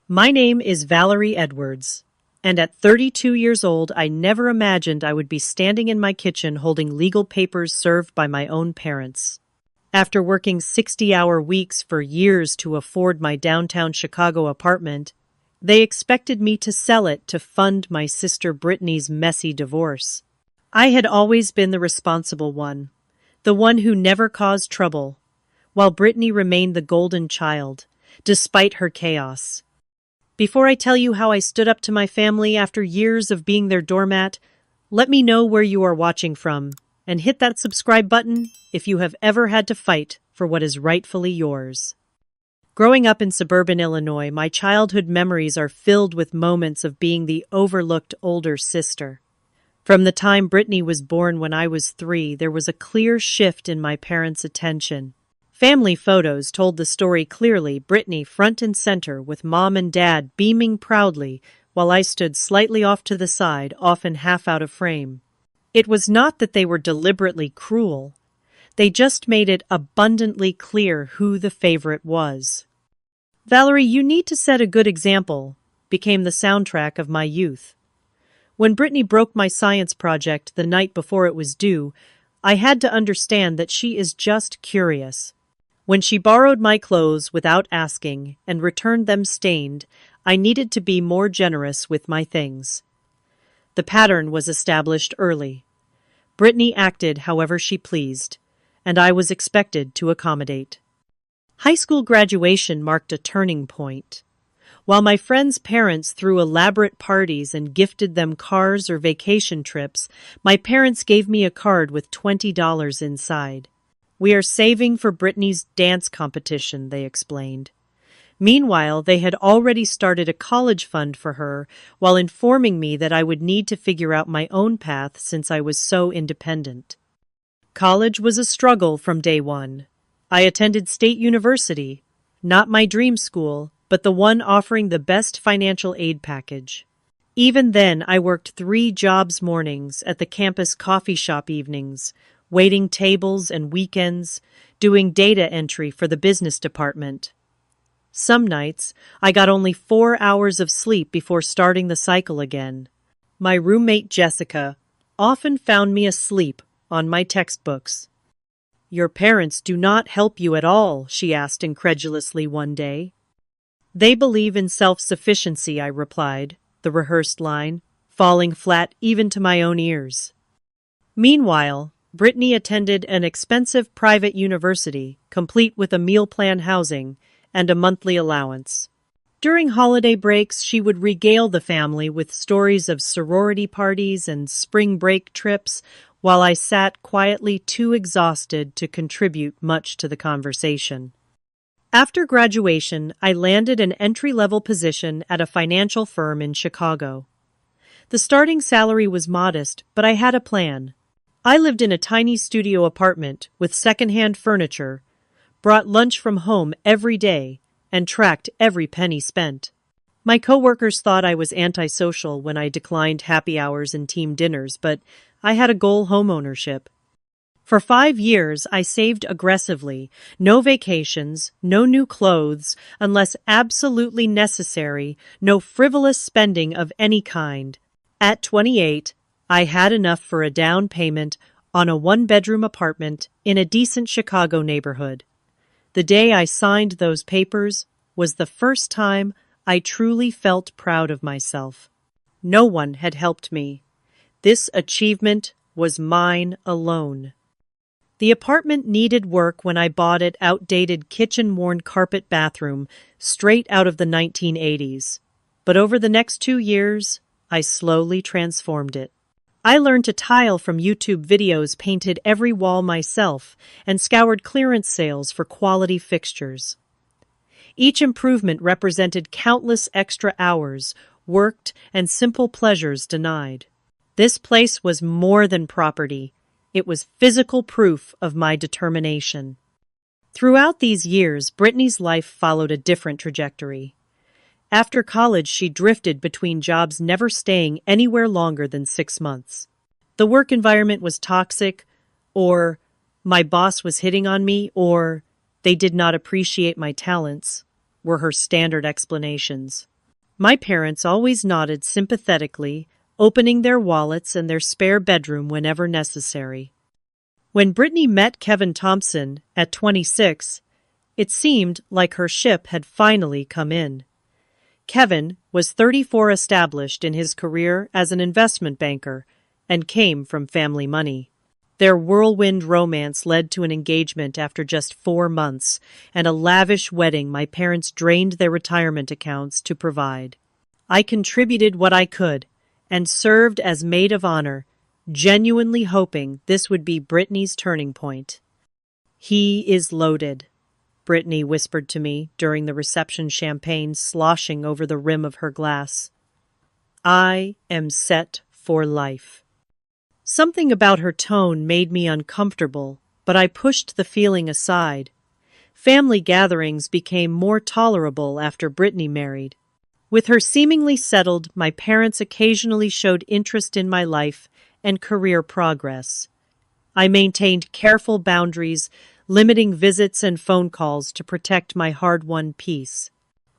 My name is Valerie Edwards, and at 32 years old, I never imagined I would be standing in my kitchen holding legal papers served by my own parents. After working 60-hour weeks for years to afford my downtown Chicago apartment, they expected me to sell it to fund my sister Brittany's messy divorce. I had always been the responsible one, the one who never caused trouble, while Brittany remained the golden child, despite her chaos. Before I tell you how I stood up to my family after years of being their doormat, let me know where you are watching from, and hit that subscribe button if you have ever had to fight for what is rightfully yours. Growing up in suburban Illinois, my childhood memories are filled with moments of being the overlooked older sister. From the time Brittany was born when I was 3, there was a clear shift in my parents' attention. Family photos told the story clearly, Brittany front and center with mom and dad beaming proudly while I stood slightly off to the side, often half out of frame. It was not that they were deliberately cruel. They just made it abundantly clear who the favorite was. "Valerie, you need to set a good example," became the soundtrack of my youth. When Brittany broke my science project the night before it was due, I had to understand that she is just curious. When she borrowed my clothes without asking and returned them stained, I needed to be more generous with my things. The pattern was established early. Brittany acted however she pleased, and I was expected to accommodate. High school graduation marked a turning point. While my friends' parents threw elaborate parties and gifted them cars or vacation trips, my parents gave me a card with $20 inside. "We are saving for Brittany's dance competition," they explained. Meanwhile, they had already started a college fund for her while informing me that I would need to figure out my own path since I was so independent. College was a struggle from day one. I attended State University, not my dream school, but the one offering the best financial aid package. Even then, I worked 3 jobs mornings at the campus coffee shop evenings, waiting tables and weekends, doing data entry for the business department. Some nights, I got only 4 hours of sleep before starting the cycle again. My roommate Jessica often found me asleep on my textbooks. "Your parents do not help you at all," she asked incredulously one day. "They believe in self-sufficiency," I replied, the rehearsed line, falling flat even to my own ears. Meanwhile, Brittany attended an expensive private university, complete with a meal plan housing and a monthly allowance. During holiday breaks, she would regale the family with stories of sorority parties and spring break trips, while I sat quietly too exhausted to contribute much to the conversation. After graduation, I landed an entry-level position at a financial firm in Chicago. The starting salary was modest, but I had a plan. I lived in a tiny studio apartment with secondhand furniture, brought lunch from home every day, and tracked every penny spent. My coworkers thought I was antisocial when I declined happy hours and team dinners, but I had a goal: homeownership. For 5 years, I saved aggressively. No vacations, no new clothes, unless absolutely necessary, no frivolous spending of any kind. At 28, I had enough for a down payment on a 1-bedroom apartment in a decent Chicago neighborhood. The day I signed those papers was the first time I truly felt proud of myself. No one had helped me. This achievement was mine alone. The apartment needed work when I bought it: outdated kitchen-worn carpet bathroom straight out of the 1980s. But over the next 2 years, I slowly transformed it. I learned to tile from YouTube videos, painted every wall myself, and scoured clearance sales for quality fixtures. Each improvement represented countless extra hours worked and simple pleasures denied. This place was more than property. It was physical proof of my determination. Throughout these years, Brittany's life followed a different trajectory. After college, she drifted between jobs, never staying anywhere longer than 6 months. The work environment was toxic, or my boss was hitting on me, or they did not appreciate my talents, were her standard explanations. My parents always nodded sympathetically, opening their wallets and their spare bedroom whenever necessary. When Brittany met Kevin Thompson at 26, it seemed like her ship had finally come in. Kevin was 34, established in his career as an investment banker, and came from family money. Their whirlwind romance led to an engagement after just 4 months and a lavish wedding my parents drained their retirement accounts to provide. I contributed what I could and served as maid of honor, genuinely hoping this would be Brittany's turning point. "He is loaded," Brittany whispered to me during the reception, champagne sloshing over the rim of her glass. "I am set for life." Something about her tone made me uncomfortable, but I pushed the feeling aside. Family gatherings became more tolerable after Brittany married. With her seemingly settled, my parents occasionally showed interest in my life and career progress. I maintained careful boundaries, limiting visits and phone calls to protect my hard-won peace.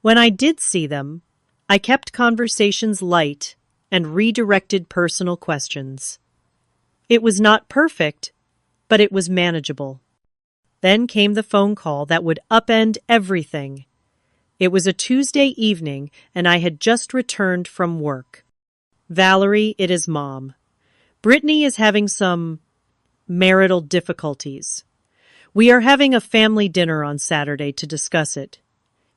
When I did see them, I kept conversations light and redirected personal questions. It was not perfect, but it was manageable. Then came the phone call that would upend everything. It was a Tuesday evening, and I had just returned from work. "Valerie, it is Mom. Brittany is having some marital difficulties. We are having a family dinner on Saturday to discuss it.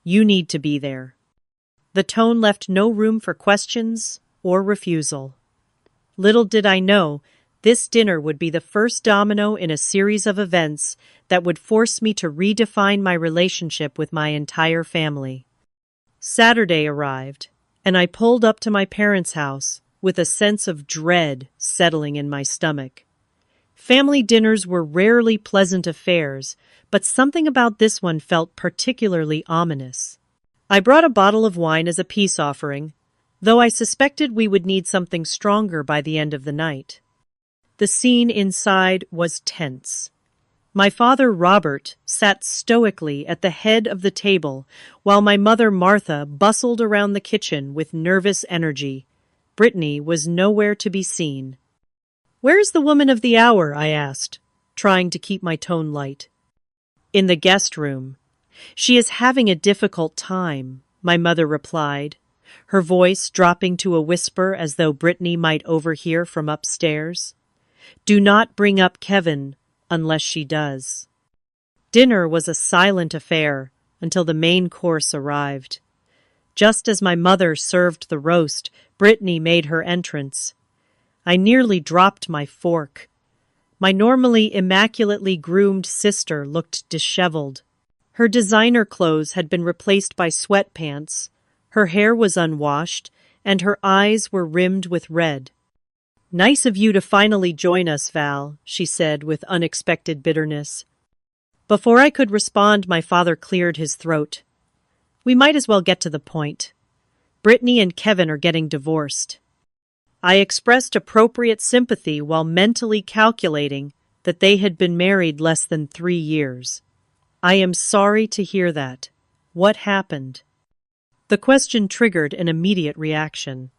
You need to be there." The tone left no room for questions or refusal. Little did I know, this dinner would be the first domino in a series of events that would force me to redefine my relationship with my entire family. Saturday arrived, and I pulled up to my parents' house with a sense of dread settling in my stomach. Family dinners were rarely pleasant affairs, but something about this one felt particularly ominous. I brought a bottle of wine as a peace offering, though I suspected we would need something stronger by the end of the night. The scene inside was tense. My father, Robert, sat stoically at the head of the table, while my mother, Martha, bustled around the kitchen with nervous energy. Brittany was nowhere to be seen. "Where's the woman of the hour?" I asked, trying to keep my tone light. "In the guest room. She is having a difficult time," my mother replied, her voice dropping to a whisper as though Brittany might overhear from upstairs. "Do not bring up Kevin unless she does." Dinner was a silent affair until the main course arrived. Just as my mother served the roast, Brittany made her entrance. I nearly dropped my fork. My normally immaculately groomed sister looked disheveled. Her designer clothes had been replaced by sweatpants, her hair was unwashed, and her eyes were rimmed with red. "Nice of you to finally join us, Val," she said with unexpected bitterness. Before I could respond, my father cleared his throat. "We might as well get to the point. Brittany and Kevin are getting divorced." I expressed appropriate sympathy while mentally calculating that they had been married less than 3 years. "I am sorry to hear that. What happened?" The question triggered an immediate reaction.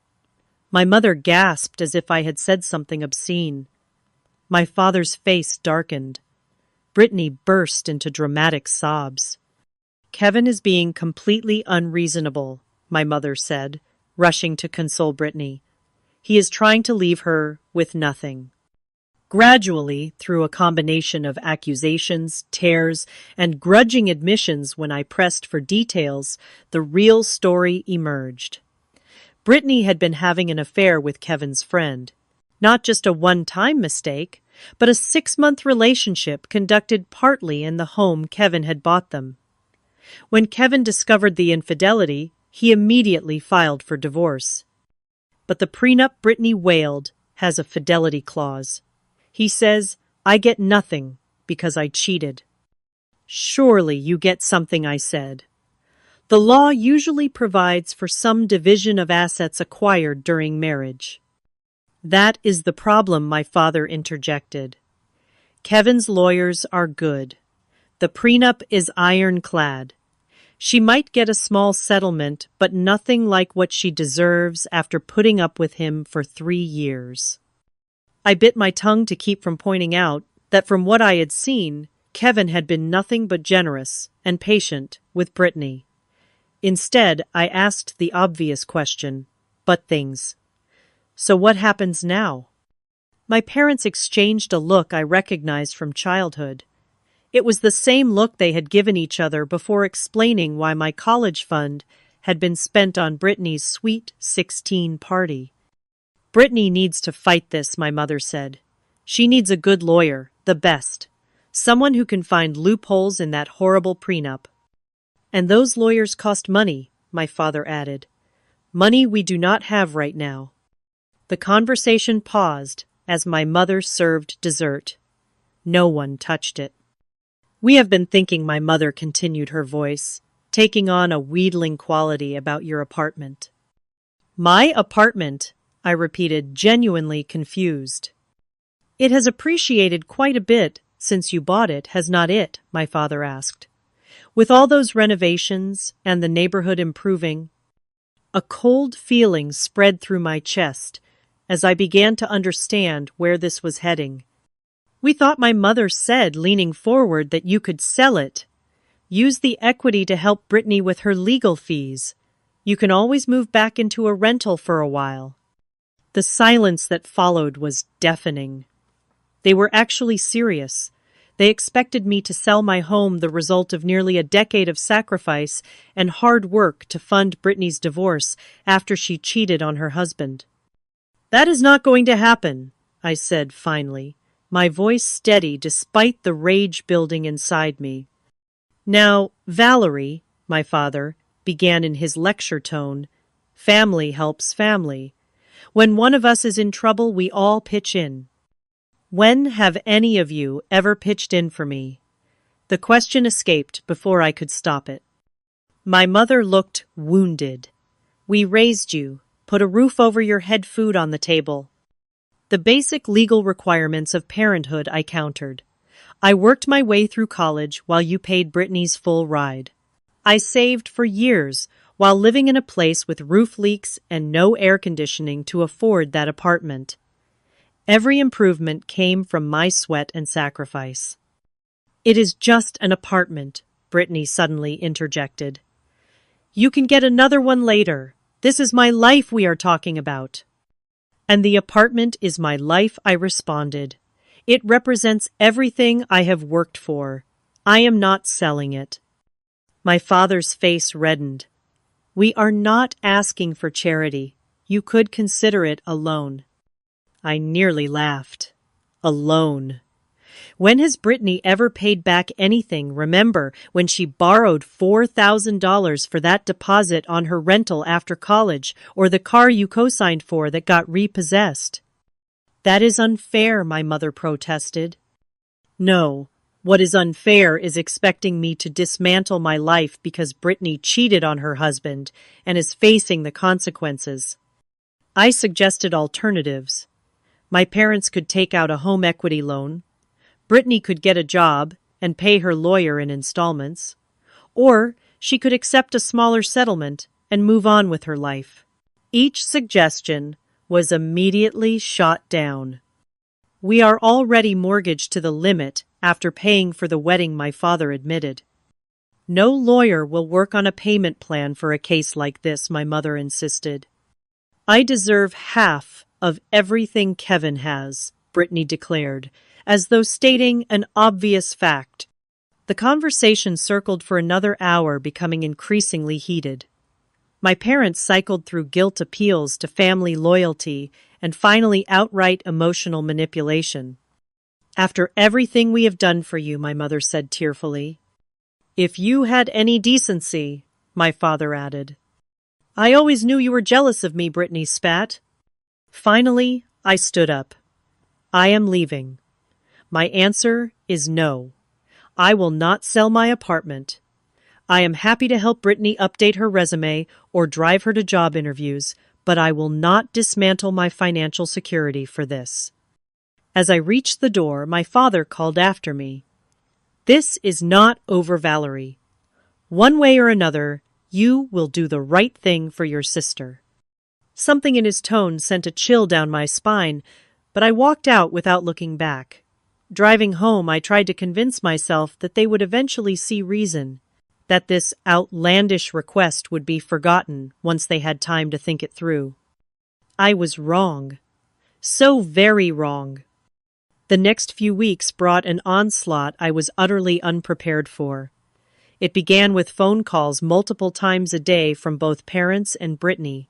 My mother gasped as if I had said something obscene. My father's face darkened. Brittany burst into dramatic sobs. "Kevin is being completely unreasonable," my mother said, rushing to console Brittany. "He is trying to leave her with nothing." Gradually, through a combination of accusations, tears, and grudging admissions when I pressed for details, the real story emerged. Brittany had been having an affair with Kevin's friend. Not just a one-time mistake, but a 6-month relationship conducted partly in the home Kevin had bought them. When Kevin discovered the infidelity, he immediately filed for divorce. But the prenup Brittany wailed has a fidelity clause. He says, "I get nothing because I cheated." "Surely you get something," I said. "The law usually provides for some division of assets acquired during marriage." "That is the problem," my father interjected. "Kevin's lawyers are good. The prenup is ironclad. She might get a small settlement, but nothing like what she deserves after putting up with him for 3 years. I bit my tongue to keep from pointing out that from what I had seen, Kevin had been nothing but generous and patient with Brittany. Instead, I asked the obvious question, but things. So what happens now? My parents exchanged a look I recognized from childhood. It was the same look they had given each other before explaining why my college fund had been spent on Brittany's sweet 16 party. Brittany needs to fight this, my mother said. She needs a good lawyer, the best. Someone who can find loopholes in that horrible prenup. And those lawyers cost money, my father added. Money we do not have right now. The conversation paused as my mother served dessert. No one touched it. We have been thinking, my mother continued, her voice taking on a wheedling quality, about your apartment. My apartment, I repeated, genuinely confused. It has appreciated quite a bit since you bought it, has not it? My father asked. With all those renovations and the neighborhood improving, a cold feeling spread through my chest as I began to understand where this was heading. We thought, my mother said, leaning forward, that you could sell it. Use the equity to help Brittany with her legal fees. You can always move back into a rental for a while. The silence that followed was deafening. They were actually serious. They expected me to sell my home, the result of nearly a decade of sacrifice and hard work to fund Brittany's divorce after she cheated on her husband. That is not going to happen, I said finally, my voice steady despite the rage building inside me. Now, Valerie, my father began in his lecture tone, family helps family. When one of us is in trouble, we all pitch in. When have any of you ever pitched in for me? The question escaped before I could stop it. My mother looked wounded. We raised you, put a roof over your head, food on the table. The basic legal requirements of parenthood, I countered. I worked my way through college while you paid Brittany's full ride. I saved for years while living in a place with roof leaks and no air conditioning to afford that apartment. Every improvement came from my sweat and sacrifice. It is just an apartment, Brittany suddenly interjected. You can get another one later. This is my life we are talking about. And the apartment is my life, I responded. It represents everything I have worked for. I am not selling it. My father's face reddened. We are not asking for charity. You could consider it a loan. I nearly laughed. A loan. When has Brittany ever paid back anything? Remember when she borrowed $4,000 for that deposit on her rental after college, or the car you co-signed for that got repossessed? That is unfair, my mother protested. No, what is unfair is expecting me to dismantle my life because Brittany cheated on her husband and is facing the consequences. I suggested alternatives. My parents could take out a home equity loan. Brittany could get a job and pay her lawyer in installments. Or she could accept a smaller settlement and move on with her life. Each suggestion was immediately shot down. We are already mortgaged to the limit after paying for the wedding, my father admitted. No lawyer will work on a payment plan for a case like this, my mother insisted. I deserve half of everything Kevin has, Brittany declared, as though stating an obvious fact. The conversation circled for another hour, becoming increasingly heated. My parents cycled through guilt appeals to family loyalty and finally outright emotional manipulation. After everything we have done for you, my mother said tearfully. If you had any decency, my father added. I always knew you were jealous of me, Brittany spat. Finally, I stood up. I am leaving. My answer is no. I will not sell my apartment. I am happy to help Brittany update her resume or drive her to job interviews, but I will not dismantle my financial security for this. As I reached the door, my father called after me. This is not over, Valerie. One way or another, you will do the right thing for your sister." Something in his tone sent a chill down my spine, but I walked out without looking back. Driving home, I tried to convince myself that they would eventually see reason, that this outlandish request would be forgotten once they had time to think it through. I was wrong. So very wrong. The next few weeks brought an onslaught I was utterly unprepared for. It began with phone calls multiple times a day from both parents and Brittany.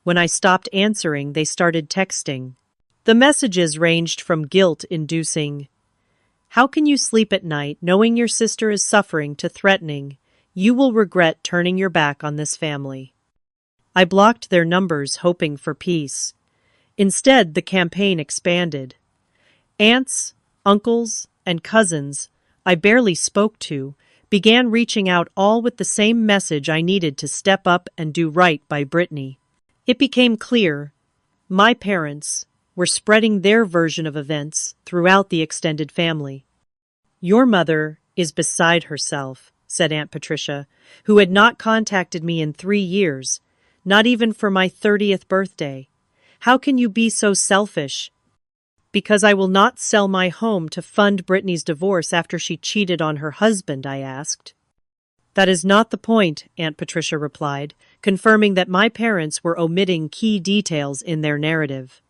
When I stopped answering, they started texting. The messages ranged from guilt-inducing, "How can you sleep at night knowing your sister is suffering," to threatening, "You will regret turning your back on this family." I blocked their numbers, hoping for peace. Instead, the campaign expanded. Aunts, uncles, and cousins I barely spoke to began reaching out, all with the same message: I needed to step up and do right by Brittany. It became clear my parents were spreading their version of events throughout the extended family. "Your mother is beside herself," said Aunt Patricia, who had not contacted me in 3 years, not even for my 30th birthday. "How can you be so selfish?" "Because I will not sell my home to fund Brittany's divorce after she cheated on her husband," I asked. "That is not the point," Aunt Patricia replied, confirming that my parents were omitting key details in their narrative.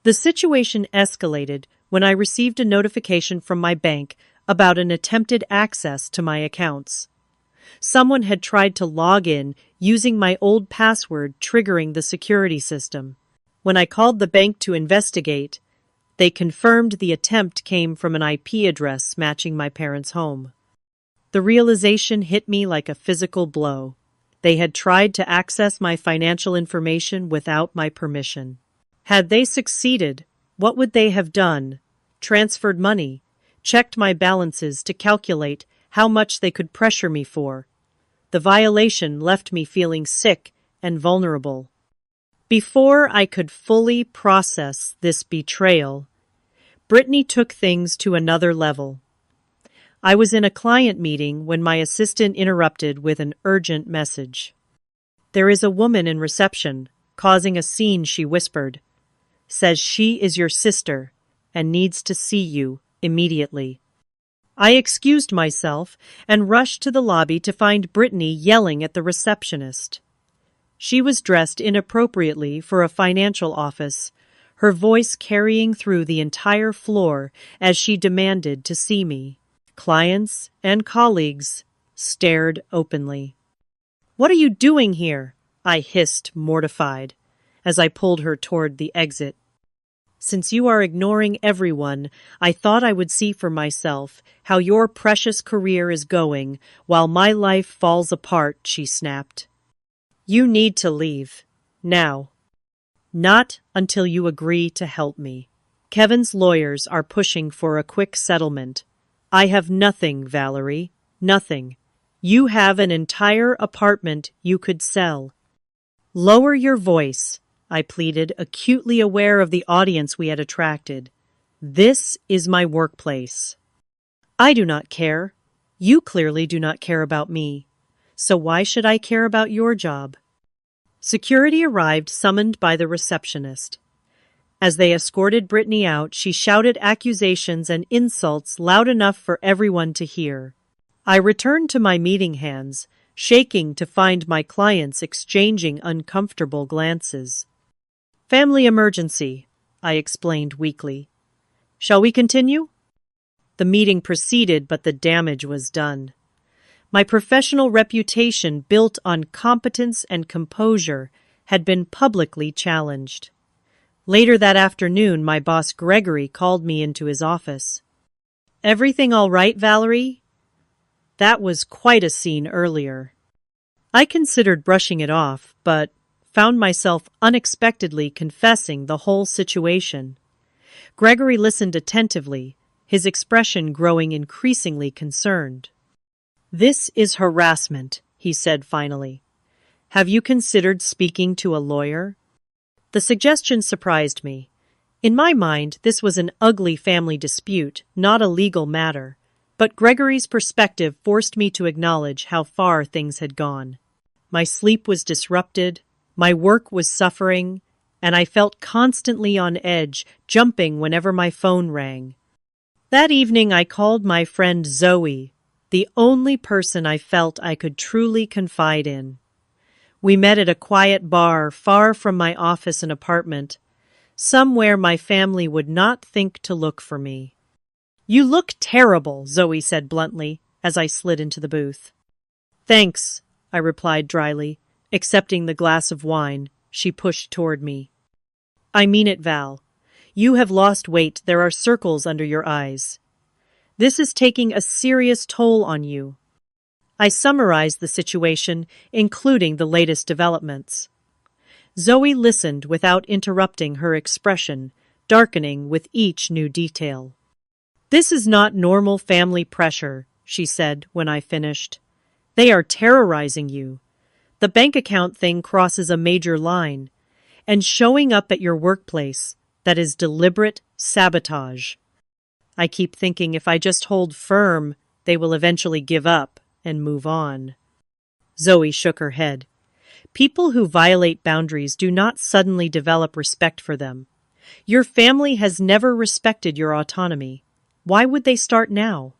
The situation escalated when I received a notification from my bank about an attempted access to my accounts. Someone had tried to log in using my old password, triggering the security system. When I called the bank to investigate, they confirmed the attempt came from an IP address matching my parents' home. The realization hit me like a physical blow. They had tried to access my financial information without my permission. Had they succeeded, what would they have done? Transferred money, checked my balances to calculate how much they could pressure me for. The violation left me feeling sick and vulnerable. Before I could fully process this betrayal, Brittany took things to another level. I was in a client meeting when my assistant interrupted with an urgent message. "There is a woman in reception, causing a scene," she whispered. "Says she is your sister and needs to see you immediately." I excused myself and rushed to the lobby to find Brittany yelling at the receptionist. She was dressed inappropriately for a financial office, her voice carrying through the entire floor as she demanded to see me. Clients and colleagues stared openly. "What are you doing here?" I hissed, mortified, as I pulled her toward the exit. "Since you are ignoring everyone, I thought I would see for myself how your precious career is going while my life falls apart," she snapped. "You need to leave. Now. Not until you agree to help me. Kevin's lawyers are pushing for a quick settlement. I have nothing, Valerie. Nothing. You have an entire apartment you could sell." "Lower your voice," I pleaded, acutely aware of the audience we had attracted. "This is my workplace." "I do not care. You clearly do not care about me. So why should I care about your job?" Security arrived, summoned by the receptionist. As they escorted Brittany out, she shouted accusations and insults loud enough for everyone to hear. I returned to my meeting hands, shaking to find my clients exchanging uncomfortable glances. "Family emergency," I explained weakly. "Shall we continue?" The meeting proceeded, but the damage was done. My professional reputation, built on competence and composure, had been publicly challenged. Later that afternoon, my boss Gregory called me into his office. "Everything all right, Valerie?" That was quite a scene earlier. I considered brushing it off, but found myself unexpectedly confessing the whole situation. Gregory listened attentively, his expression growing increasingly concerned. "This is harassment," he said finally. "Have you considered speaking to a lawyer?" The suggestion surprised me. In my mind, this was an ugly family dispute, not a legal matter. But Gregory's perspective forced me to acknowledge how far things had gone. My sleep was disrupted, my work was suffering, and I felt constantly on edge, jumping whenever my phone rang. That evening I called my friend Zoe, the only person I felt I could truly confide in. We met at a quiet bar far from my office and apartment, somewhere my family would not think to look for me. "You look terrible," Zoe said bluntly, as I slid into the booth. "Thanks," I replied dryly, accepting the glass of wine she pushed toward me. "I mean it, Val. You have lost weight. There are circles under your eyes. This is taking a serious toll on you." I summarized the situation, including the latest developments. Zoe listened without interrupting, her expression darkening with each new detail. "This is not normal family pressure," she said when I finished. "They are terrorizing you. The bank account thing crosses a major line, and showing up at your workplace, that is deliberate sabotage. I keep thinking if I just hold firm, they will eventually give up and move on." Zoe shook her head. "People who violate boundaries do not suddenly develop respect for them. Your family has never respected your autonomy. Why would they start now?"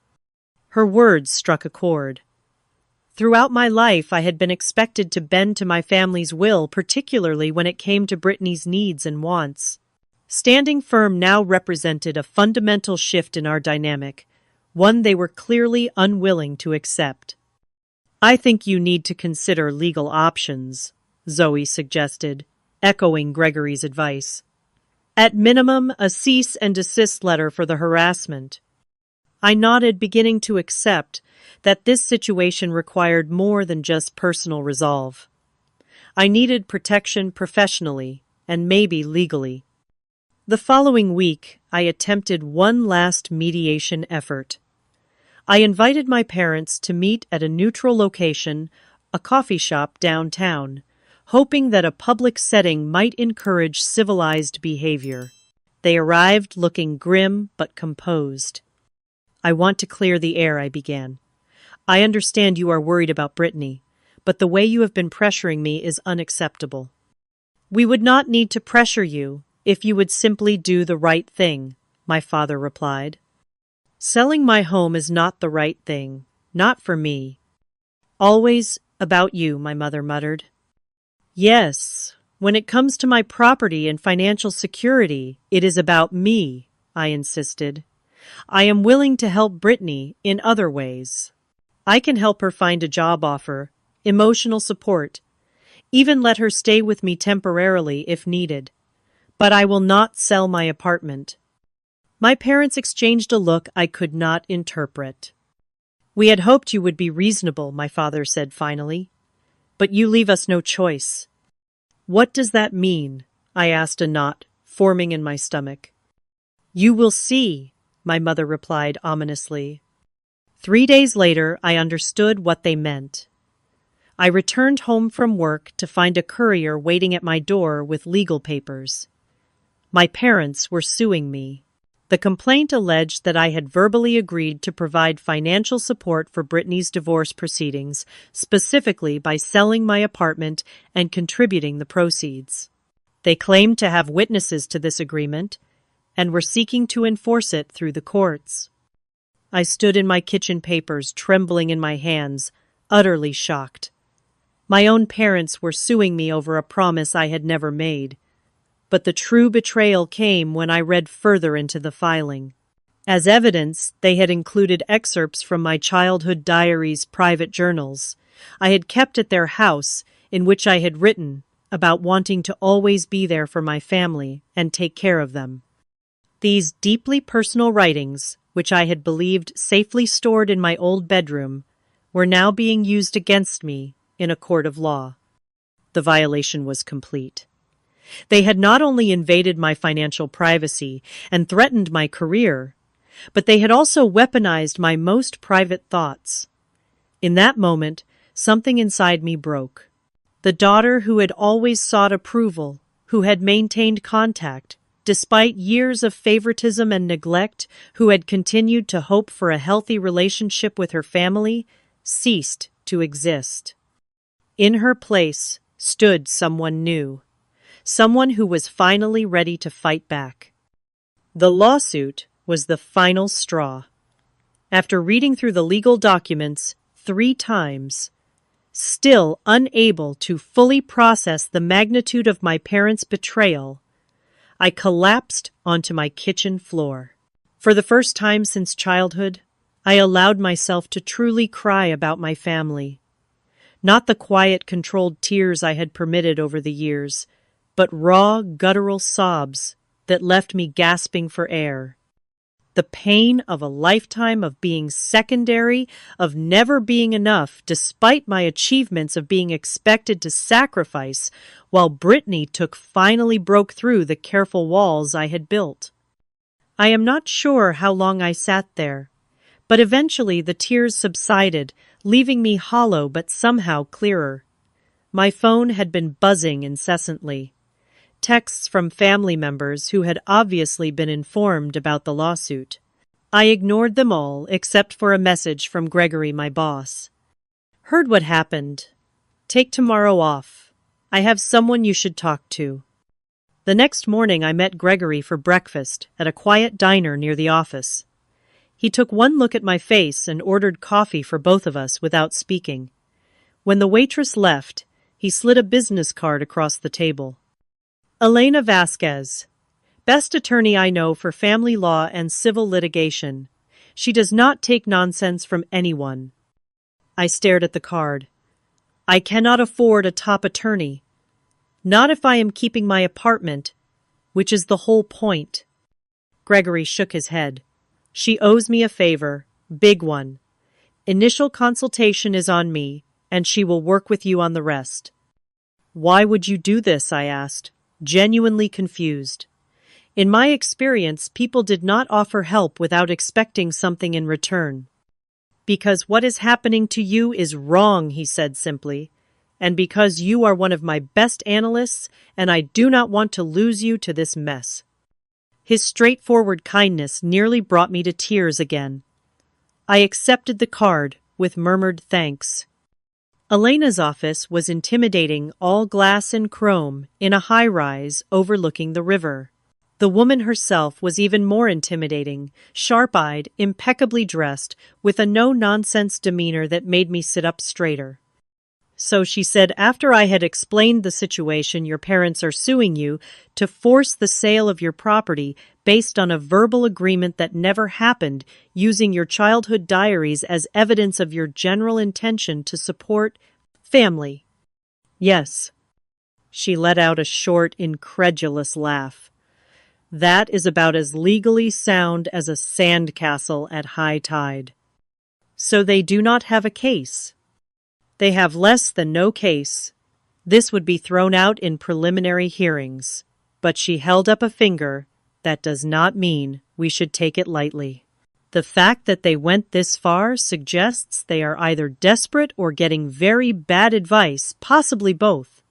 Her words struck a chord. Throughout my life, I had been expected to bend to my family's will, particularly when it came to Brittany's needs and wants. Standing firm now represented a fundamental shift in our dynamic, one they were clearly unwilling to accept. "I think you need to consider legal options," Zoe suggested, echoing Gregory's advice. "At minimum, a cease and desist letter for the harassment." I nodded, beginning to accept that this situation required more than just personal resolve. I needed protection professionally and maybe legally. The following week, I attempted one last mediation effort. I invited my parents to meet at a neutral location, a coffee shop downtown, hoping that a public setting might encourage civilized behavior. They arrived looking grim but composed. "I want to clear the air," I began. "I understand you are worried about Brittany, but the way you have been pressuring me is unacceptable." "We would not need to pressure you if you would simply do the right thing," my father replied. "Selling my home is not the right thing, not for me." "Always about you," my mother muttered. "Yes, when it comes to my property and financial security, it is about me," I insisted. "I am willing to help Brittany in other ways. I can help her find a job offer, emotional support, even let her stay with me temporarily if needed. But I will not sell my apartment." My parents exchanged a look I could not interpret. "We had hoped you would be reasonable," my father said finally. "But you leave us no choice." "What does that mean?" I asked, a knot forming in my stomach. "You will see," my mother replied ominously. 3 days later, I understood what they meant. I returned home from work to find a courier waiting at my door with legal papers. My parents were suing me. The complaint alleged that I had verbally agreed to provide financial support for Brittany's divorce proceedings, specifically by selling my apartment and contributing the proceeds. They claimed to have witnesses to this agreement and were seeking to enforce it through the courts. I stood in my kitchen papers, trembling in my hands, utterly shocked. My own parents were suing me over a promise I had never made. But the true betrayal came when I read further into the filing. As evidence, they had included excerpts from my childhood diary's private journals I had kept at their house, in which I had written about wanting to always be there for my family and take care of them. These deeply personal writings, which I had believed safely stored in my old bedroom, were now being used against me in a court of law. The violation was complete. They had not only invaded my financial privacy and threatened my career, but they had also weaponized my most private thoughts. In that moment, something inside me broke. The daughter who had always sought approval, who had maintained contact, despite years of favoritism and neglect, who had continued to hope for a healthy relationship with her family, ceased to exist. In her place stood someone new, someone who was finally ready to fight back. The lawsuit was the final straw. After reading through the legal documents 3 times, still unable to fully process the magnitude of my parents' betrayal, I collapsed onto my kitchen floor. For the first time since childhood, I allowed myself to truly cry about my family. Not the quiet, controlled tears I had permitted over the years, but raw, guttural sobs that left me gasping for air. The pain of a lifetime of being secondary, of never being enough, despite my achievements of being expected to sacrifice, while Brittany finally broke through the careful walls I had built. I am not sure how long I sat there, but eventually the tears subsided, leaving me hollow but somehow clearer. My phone had been buzzing incessantly. Texts from family members who had obviously been informed about the lawsuit. I ignored them all except for a message from Gregory, my boss. Heard what happened. Take tomorrow off. I have someone you should talk to. The next morning I met Gregory for breakfast at a quiet diner near the office. He took one look at my face and ordered coffee for both of us without speaking. When the waitress left, he slid a business card across the table. Elena Vasquez, best attorney I know for family law and civil litigation. She does not take nonsense from anyone. I stared at the card. I cannot afford a top attorney. Not if I am keeping my apartment, which is the whole point. Gregory shook his head. She owes me a favor, big one. Initial consultation is on me, and she will work with you on the rest. Why would you do this? I asked, genuinely confused. In my experience, people did not offer help without expecting something in return. Because what is happening to you is wrong, he said simply, and because you are one of my best analysts, and I do not want to lose you to this mess. His straightforward kindness nearly brought me to tears again. I accepted the card with murmured thanks. Elena's office was intimidating, all glass and chrome, in a high-rise overlooking the river. The woman herself was even more intimidating, sharp-eyed, impeccably dressed, with a no-nonsense demeanor that made me sit up straighter. So she said, after I had explained the situation, your parents are suing you to force the sale of your property based on a verbal agreement that never happened, using your childhood diaries as evidence of your general intention to support family. Yes. She let out a short, incredulous laugh. That is about as legally sound as a sandcastle at high tide. So they do not have a case. They have less than no case. This would be thrown out in preliminary hearings. But she held up a finger. That does not mean we should take it lightly. The fact that they went this far suggests they are either desperate or getting very bad advice, possibly both.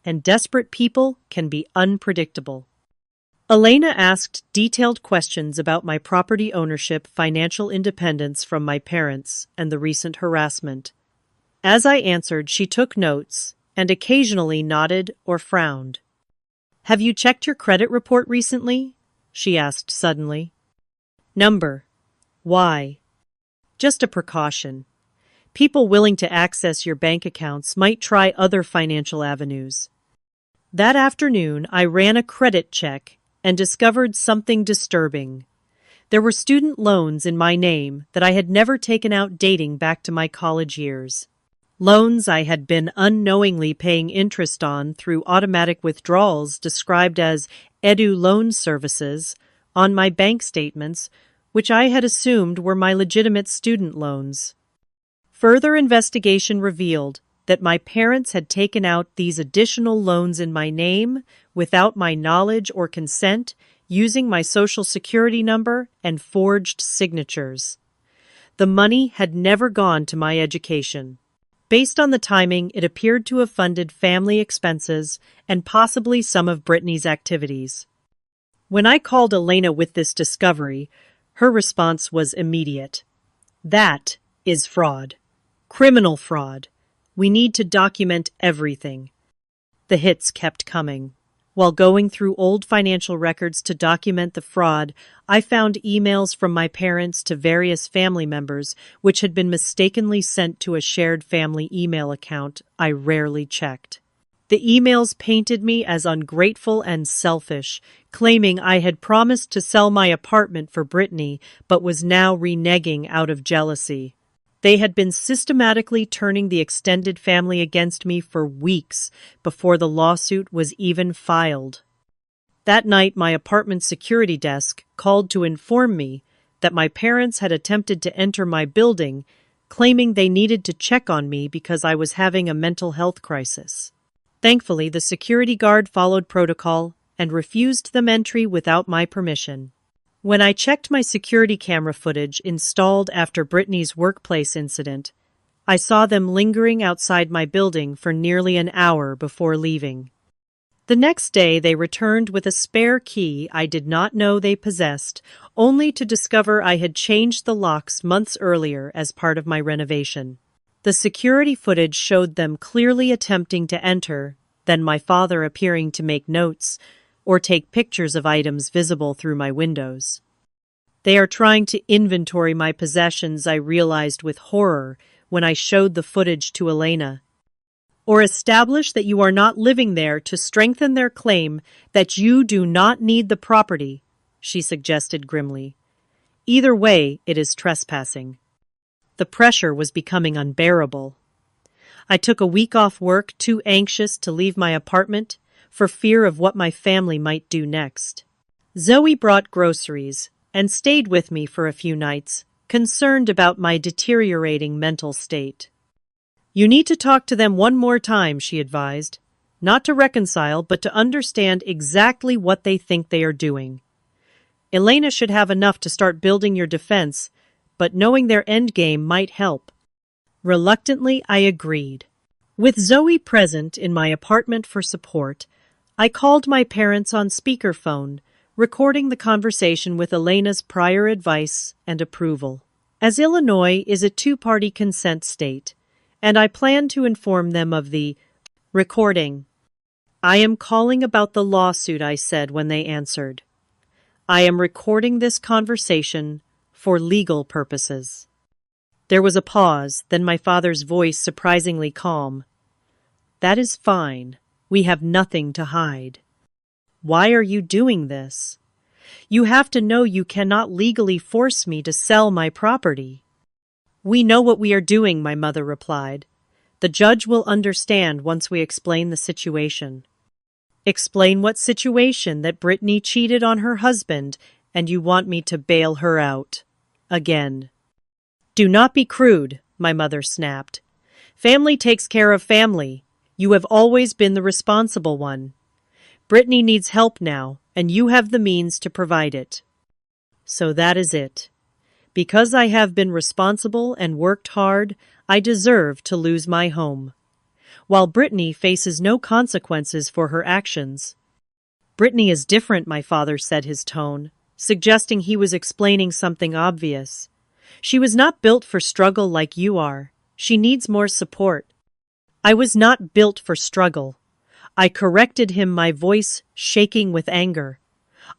And desperate people can be unpredictable. Elena asked detailed questions about my property ownership, financial independence from my parents, and the recent harassment. As I answered, she took notes and occasionally nodded or frowned. Have you checked your credit report recently? She asked suddenly. Number. Why? Just a precaution. People willing to access your bank accounts might try other financial avenues. That afternoon, I ran a credit check and discovered something disturbing. There were student loans in my name that I had never taken out dating back to my college years. Loans I had been unknowingly paying interest on through automatic withdrawals described as Edu Loan Services on my bank statements, which I had assumed were my legitimate student loans. Further investigation revealed that my parents had taken out these additional loans in my name without my knowledge or consent, using my social security number and forged signatures. The money had never gone to my education. Based on the timing, it appeared to have funded family expenses and possibly some of Brittany's activities. When I called Elena with this discovery, her response was immediate. That is fraud. Criminal fraud. We need to document everything. The hits kept coming. While going through old financial records to document the fraud, I found emails from my parents to various family members which had been mistakenly sent to a shared family email account I rarely checked. The emails painted me as ungrateful and selfish, claiming I had promised to sell my apartment for Brittany but was now reneging out of jealousy. They had been systematically turning the extended family against me for weeks before the lawsuit was even filed. That night, my apartment security desk called to inform me that my parents had attempted to enter my building, claiming they needed to check on me because I was having a mental health crisis. Thankfully, the security guard followed protocol and refused them entry without my permission. When I checked my security camera footage installed after Brittany's workplace incident, I saw them lingering outside my building for nearly an hour before leaving. The next day, they returned with a spare key I did not know they possessed, only to discover I had changed the locks months earlier as part of my renovation. The security footage showed them clearly attempting to enter, then my father appearing to make notes or take pictures of items visible through my windows. They are trying to inventory my possessions, I realized with horror when I showed the footage to Elena. Or establish that you are not living there to strengthen their claim that you do not need the property, she suggested grimly. Either way, it is trespassing. The pressure was becoming unbearable. I took a week off work, too anxious to leave my apartment for fear of what my family might do next. Zoe brought groceries and stayed with me for a few nights, concerned about my deteriorating mental state. You need to talk to them one more time, she advised. Not to reconcile, but to understand exactly what they think they are doing. Elena should have enough to start building your defense, but knowing their endgame might help. Reluctantly, I agreed. With Zoe present in my apartment for support, I called my parents on speakerphone, recording the conversation with Elena's prior advice and approval. As Illinois is a two-party consent state, and I plan to inform them of the recording. I am calling about the lawsuit, I said when they answered. I am recording this conversation for legal purposes. There was a pause, then my father's voice surprisingly calm. That is fine. We have nothing to hide. Why are you doing this? You have to know you cannot legally force me to sell my property. We know what we are doing, my mother replied. The judge will understand once we explain the situation. Explain what situation? That Brittany cheated on her husband and you want me to bail her out. Again. Do not be crude, my mother snapped. Family takes care of family. You have always been the responsible one. Brittany needs help now, and you have the means to provide it. So that is it. Because I have been responsible and worked hard, I deserve to lose my home. While Brittany faces no consequences for her actions. Brittany is different, my father said, his tone, suggesting he was explaining something obvious. She was not built for struggle like you are. She needs more support. I was not built for struggle. I corrected him, my voice shaking with anger.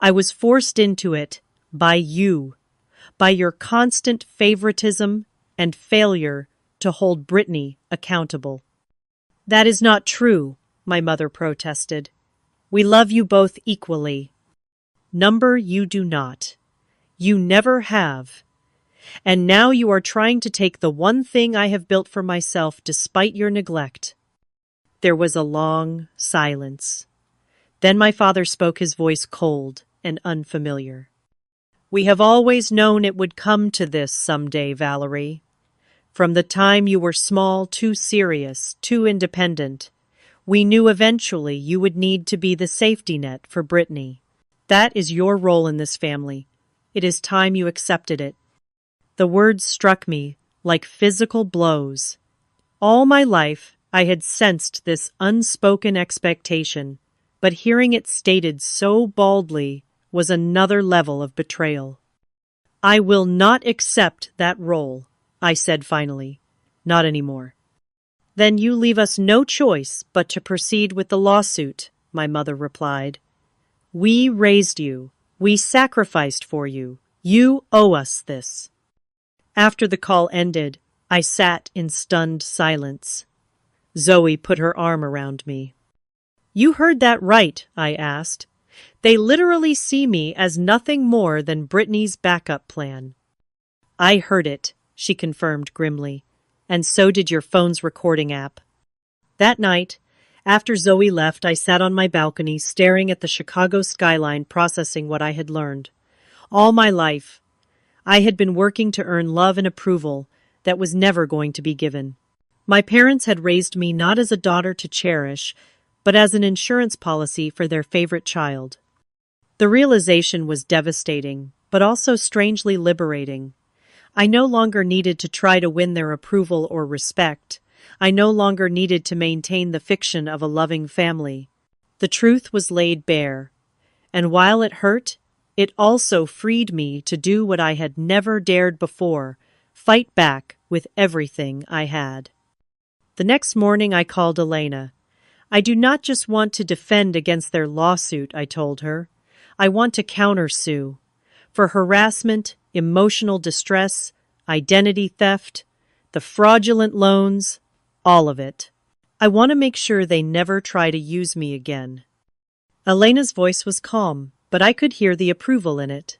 I was forced into it by you, by your constant favoritism and failure to hold Brittany accountable. That is not true, my mother protested. We love you both equally. Number, you do not. You never have. And now you are trying to take the one thing I have built for myself despite your neglect. There was a long silence. Then my father spoke, his voice cold and unfamiliar. We have always known it would come to this someday, Valerie. From the time you were small, too serious, too independent, we knew eventually you would need to be the safety net for Brittany. That is your role in this family. It is time you accepted it. The words struck me like physical blows. All my life, I had sensed this unspoken expectation, but hearing it stated so baldly was another level of betrayal. "I will not accept that role," I said finally. "Not anymore." "Then you leave us no choice but to proceed with the lawsuit," my mother replied. "We raised you. We sacrificed for you. You owe us this." After the call ended, I sat in stunned silence. Zoe put her arm around me. "You heard that right," I asked. "They literally see me as nothing more than Brittany's backup plan." "I heard it," she confirmed grimly. "And so did your phone's recording app." That night, after Zoe left, I sat on my balcony staring at the Chicago skyline, processing what I had learned. All my life, I had been working to earn love and approval that was never going to be given. My parents had raised me not as a daughter to cherish, but as an insurance policy for their favorite child. The realization was devastating, but also strangely liberating. I no longer needed to try to win their approval or respect. I no longer needed to maintain the fiction of a loving family. The truth was laid bare, and while it hurt, it also freed me to do what I had never dared before: fight back with everything I had. The next morning I called Elena. "I do not just want to defend against their lawsuit," I told her. "I want to countersue. For harassment, emotional distress, identity theft, the fraudulent loans, all of it. I want to make sure they never try to use me again." Elena's voice was calm, but I could hear the approval in it.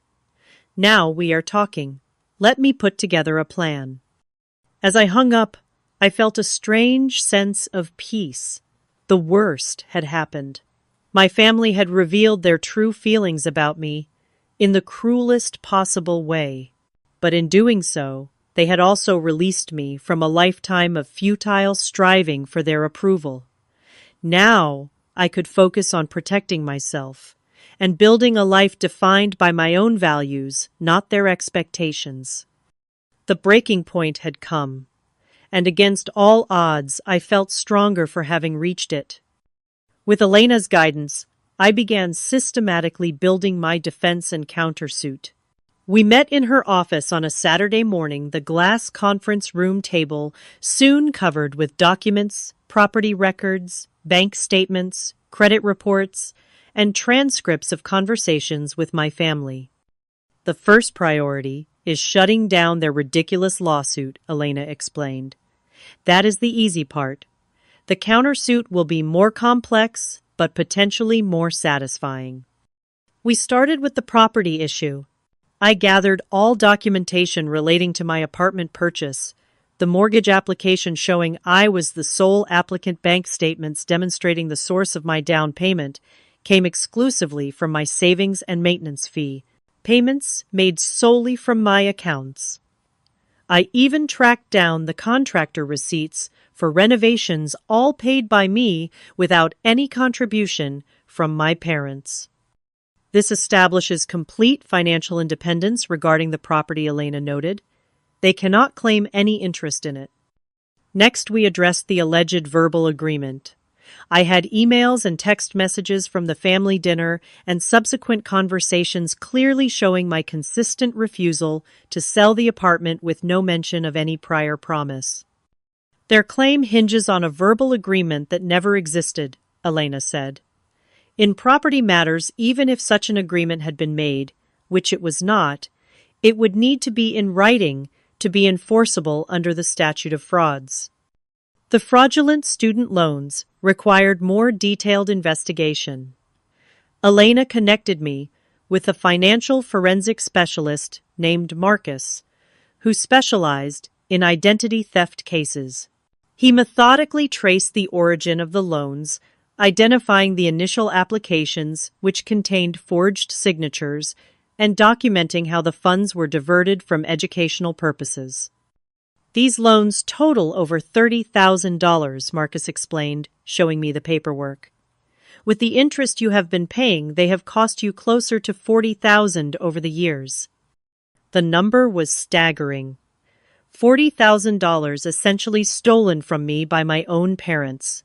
"Now we are talking. Let me put together a plan." As I hung up, I felt a strange sense of peace. The worst had happened. My family had revealed their true feelings about me in the cruelest possible way. But in doing so, they had also released me from a lifetime of futile striving for their approval. Now I could focus on protecting myself and building a life defined by my own values, not their expectations. The breaking point had come, and against all odds, I felt stronger for having reached it. With Elena's guidance, I began systematically building my defense and countersuit. We met in her office on a Saturday morning, the glass conference room table soon covered with documents, property records, bank statements, credit reports, and transcripts of conversations with my family. "The first priority is shutting down their ridiculous lawsuit," Elena explained. "That is the easy part. The countersuit will be more complex, but potentially more satisfying." We started with the property issue. I gathered all documentation relating to my apartment purchase, the mortgage application showing I was the sole applicant, bank statements demonstrating the source of my down payment came exclusively from my savings and maintenance fee, payments made solely from my accounts. I even tracked down the contractor receipts for renovations, all paid by me without any contribution from my parents. This establishes complete financial independence regarding the property, Elena noted. They cannot claim any interest in it. Next, we addressed the alleged verbal agreement. I had emails and text messages from the family dinner and subsequent conversations clearly showing my consistent refusal to sell the apartment with no mention of any prior promise. "Their claim hinges on a verbal agreement that never existed," Elena said. "In property matters, even if such an agreement had been made, which it was not, it would need to be in writing to be enforceable under the statute of frauds. The fraudulent student loans required more detailed investigation." Elena connected me with a financial forensic specialist named Marcus, who specialized in identity theft cases. He methodically traced the origin of the loans, identifying the initial applications, which contained forged signatures, and documenting how the funds were diverted from educational purposes. "These loans total over $30,000, Marcus explained, showing me the paperwork. "With the interest you have been paying, they have cost you closer to $40,000 over the years." The number was staggering. $40,000 essentially stolen from me by my own parents.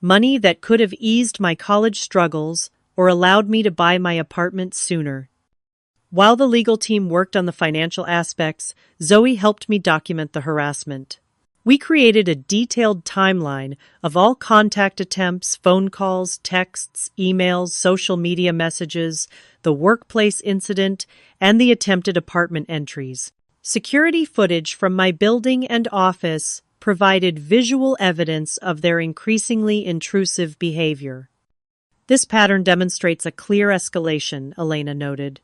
Money that could have eased my college struggles or allowed me to buy my apartment sooner. While the legal team worked on the financial aspects, Zoe helped me document the harassment. We created a detailed timeline of all contact attempts, phone calls, texts, emails, social media messages, the workplace incident, and the attempted apartment entries. Security footage from my building and office provided visual evidence of their increasingly intrusive behavior. This pattern demonstrates a clear escalation, Elena noted,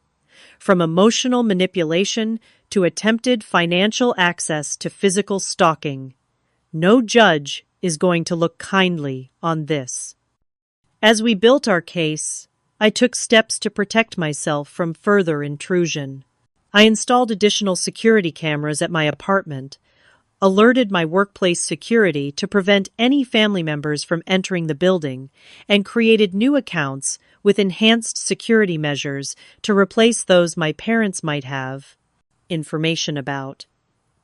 from emotional manipulation to attempted financial access to physical stalking. No judge is going to look kindly on this. As we built our case, I took steps to protect myself from further intrusion. I installed additional security cameras at my apartment, alerted my workplace security to prevent any family members from entering the building, and created new accounts with enhanced security measures to replace those my parents might have information about.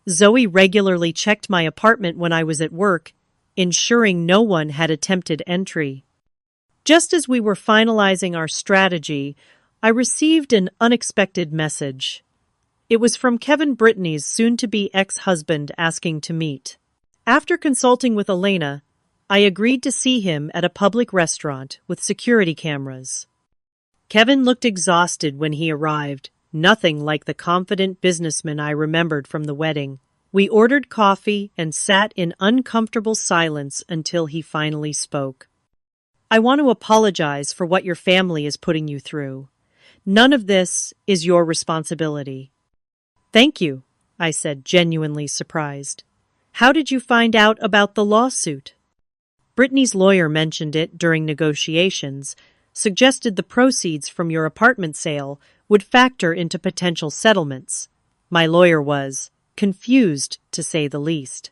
Zoe regularly checked my apartment when I was at work, ensuring no one had attempted entry. Just as we were finalizing our strategy, I received an unexpected message. It was from Kevin Brittany's soon-to-be ex-husband asking to meet. After consulting with Elena, I agreed to see him at a public restaurant with security cameras. Kevin looked exhausted when he arrived, nothing like the confident businessman I remembered from the wedding. We ordered coffee and sat in uncomfortable silence until he finally spoke. "I want to apologize for what your family is putting you through. None of this is your responsibility." "Thank you," I said, genuinely surprised. "How did you find out about the lawsuit?" "Brittany's lawyer mentioned it during negotiations, suggested the proceeds from your apartment sale would factor into potential settlements." My lawyer was confused, to say the least.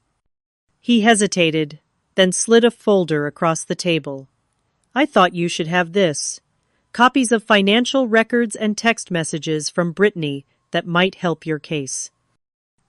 He hesitated, then slid a folder across the table. "I thought you should have this. Copies of financial records and text messages from Brittany that might help your case."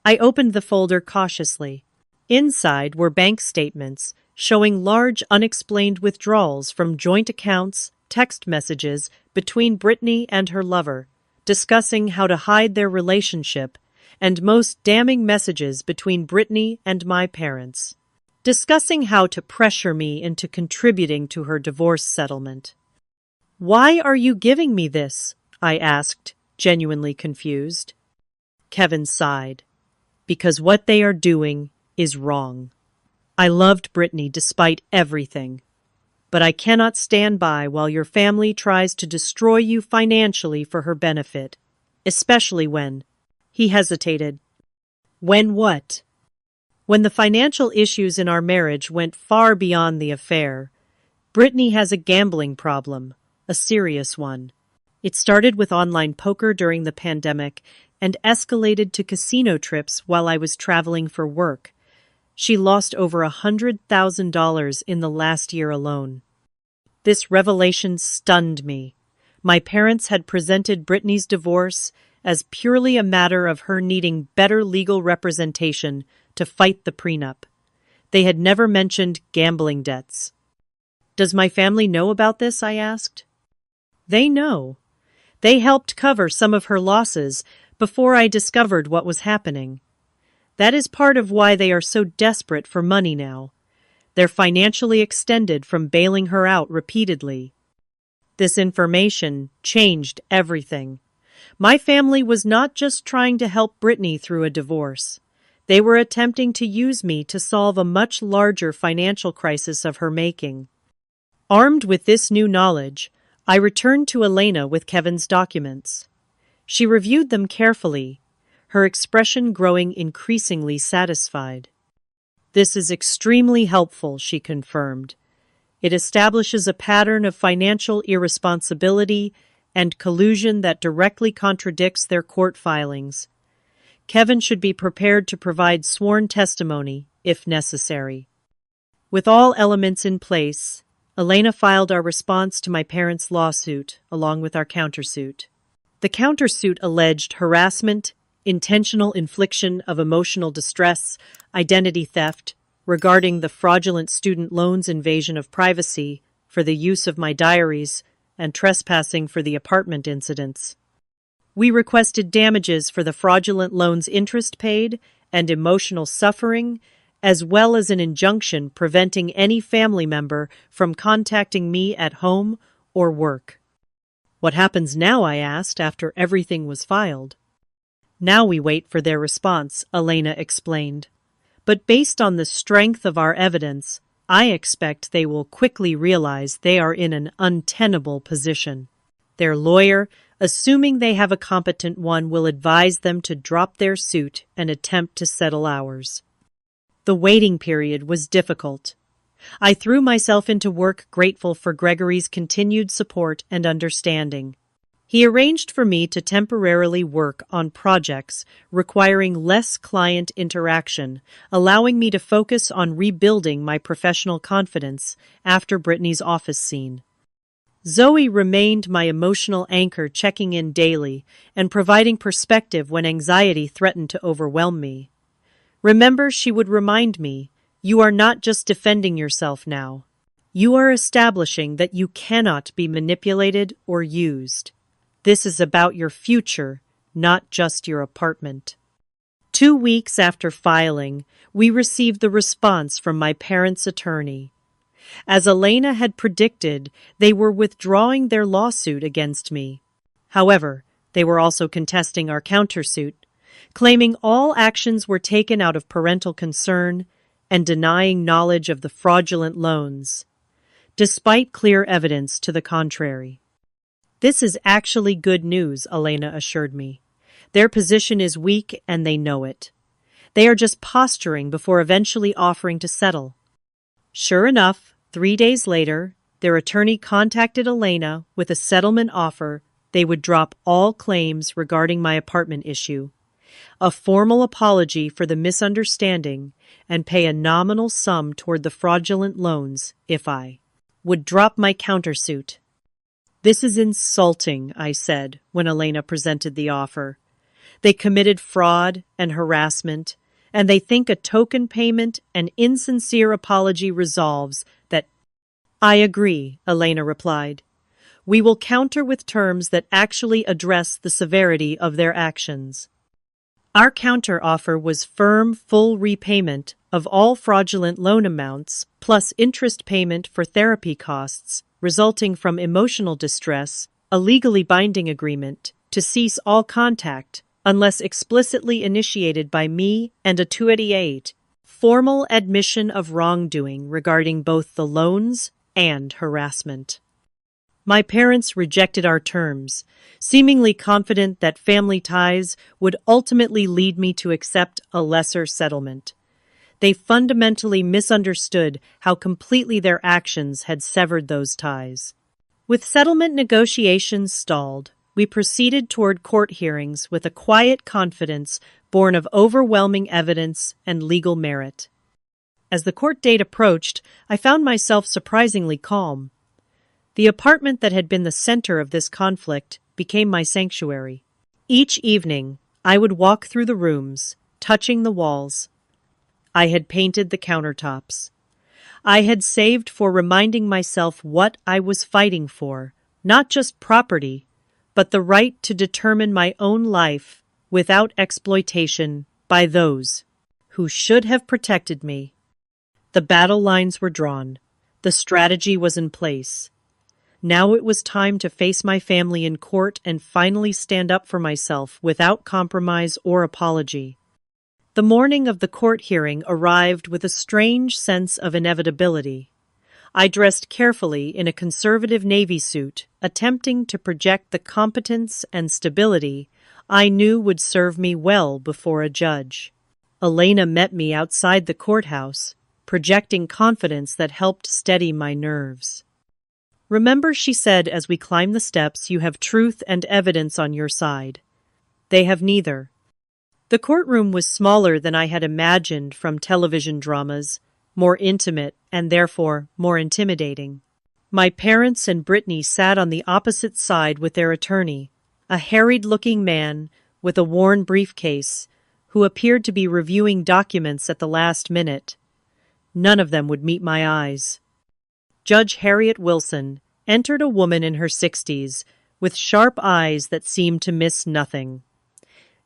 I opened the folder cautiously. Inside were bank statements showing large unexplained withdrawals from joint accounts, text messages between Brittany and her lover, discussing how to hide their relationship, and most damning messages between Brittany and my parents, discussing how to pressure me into contributing to her divorce settlement. "Why are you giving me this?" I asked, genuinely confused. Kevin sighed. "Because what they are doing is wrong. I loved Brittany despite everything, but I cannot stand by while your family tries to destroy you financially for her benefit, especially when—" He hesitated. "When what?" "When the financial issues in our marriage went far beyond the affair. Brittany has a gambling problem, a serious one. It started with online poker during the pandemic and escalated to casino trips while I was traveling for work. She lost over $100,000 in the last year alone." This revelation stunned me. My parents had presented Brittany's divorce as purely a matter of her needing better legal representation to fight the prenup. They had never mentioned gambling debts. "Does my family know about this?" I asked. "They know. They helped cover some of her losses before I discovered what was happening. That is part of why they are so desperate for money now. They're financially extended from bailing her out repeatedly." This information changed everything. My family was not just trying to help Brittany through a divorce. They were attempting to use me to solve a much larger financial crisis of her making. Armed with this new knowledge, I returned to Elena with Kevin's documents. She reviewed them carefully, her expression growing increasingly satisfied. "This is extremely helpful," she confirmed. "It establishes a pattern of financial irresponsibility and collusion that directly contradicts their court filings. Kevin should be prepared to provide sworn testimony, if necessary." With all elements in place, Elena filed our response to my parents' lawsuit, along with our countersuit. The countersuit alleged harassment, intentional infliction of emotional distress, identity theft, regarding the fraudulent student loans invasion of privacy for the use of my diaries, and trespassing for the apartment incidents. We requested damages for the fraudulent loans interest paid and emotional suffering, as well as an injunction preventing any family member from contacting me at home or work. What happens now? I asked after everything was filed. Now we wait for their response, Elena explained. But based on the strength of our evidence, I expect they will quickly realize they are in an untenable position. Their lawyer, assuming they have a competent one, will advise them to drop their suit and attempt to settle ours. The waiting period was difficult. I threw myself into work, grateful for Gregory's continued support and understanding. He arranged for me to temporarily work on projects requiring less client interaction, allowing me to focus on rebuilding my professional confidence after Brittany's office scene. Zoe remained my emotional anchor, checking in daily and providing perspective when anxiety threatened to overwhelm me. Remember, she would remind me, you are not just defending yourself now. You are establishing that you cannot be manipulated or used. This is about your future, not just your apartment. 2 weeks after filing, we received the response from my parents' attorney. As Elena had predicted, they were withdrawing their lawsuit against me. However, they were also contesting our countersuit, claiming all actions were taken out of parental concern and denying knowledge of the fraudulent loans, despite clear evidence to the contrary. This is actually good news, Elena assured me. Their position is weak and they know it. They are just posturing before eventually offering to settle. Sure enough, 3 days later, their attorney contacted Elena with a settlement offer. They would drop all claims regarding my apartment issue, a formal apology for the misunderstanding, and pay a nominal sum toward the fraudulent loans if I would drop my countersuit. This is insulting, I said when Elena presented the offer. They committed fraud and harassment, and they think a token payment and insincere apology resolves that. I agree, Elena replied. We will counter with terms that actually address the severity of their actions. Our counter-offer was firm, full repayment of all fraudulent loan amounts, plus interest payment for therapy costs resulting from emotional distress, a legally binding agreement to cease all contact unless explicitly initiated by me, and a 288 formal admission of wrongdoing regarding both the loans and harassment. My parents rejected our terms, seemingly confident that family ties would ultimately lead me to accept a lesser settlement. They fundamentally misunderstood how completely their actions had severed those ties. With settlement negotiations stalled, we proceeded toward court hearings with a quiet confidence born of overwhelming evidence and legal merit. As the court date approached, I found myself surprisingly calm. The apartment that had been the center of this conflict became my sanctuary. Each evening, I would walk through the rooms, touching the walls. I had painted the countertops. I had saved for reminding myself what I was fighting for, not just property, but the right to determine my own life without exploitation by those who should have protected me. The battle lines were drawn. The strategy was in place. Now it was time to face my family in court and finally stand up for myself without compromise or apology. The morning of the court hearing arrived with a strange sense of inevitability. I dressed carefully in a conservative navy suit, attempting to project the competence and stability I knew would serve me well before a judge. Elena met me outside the courthouse, projecting confidence that helped steady my nerves. Remember, she said as we climbed the steps, you have truth and evidence on your side. They have neither. The courtroom was smaller than I had imagined from television dramas, more intimate and therefore more intimidating. My parents and Brittany sat on the opposite side with their attorney, a harried-looking man with a worn briefcase who appeared to be reviewing documents at the last minute. None of them would meet my eyes. Judge Harriet Wilson, entered a woman in her 60s with sharp eyes that seemed to miss nothing.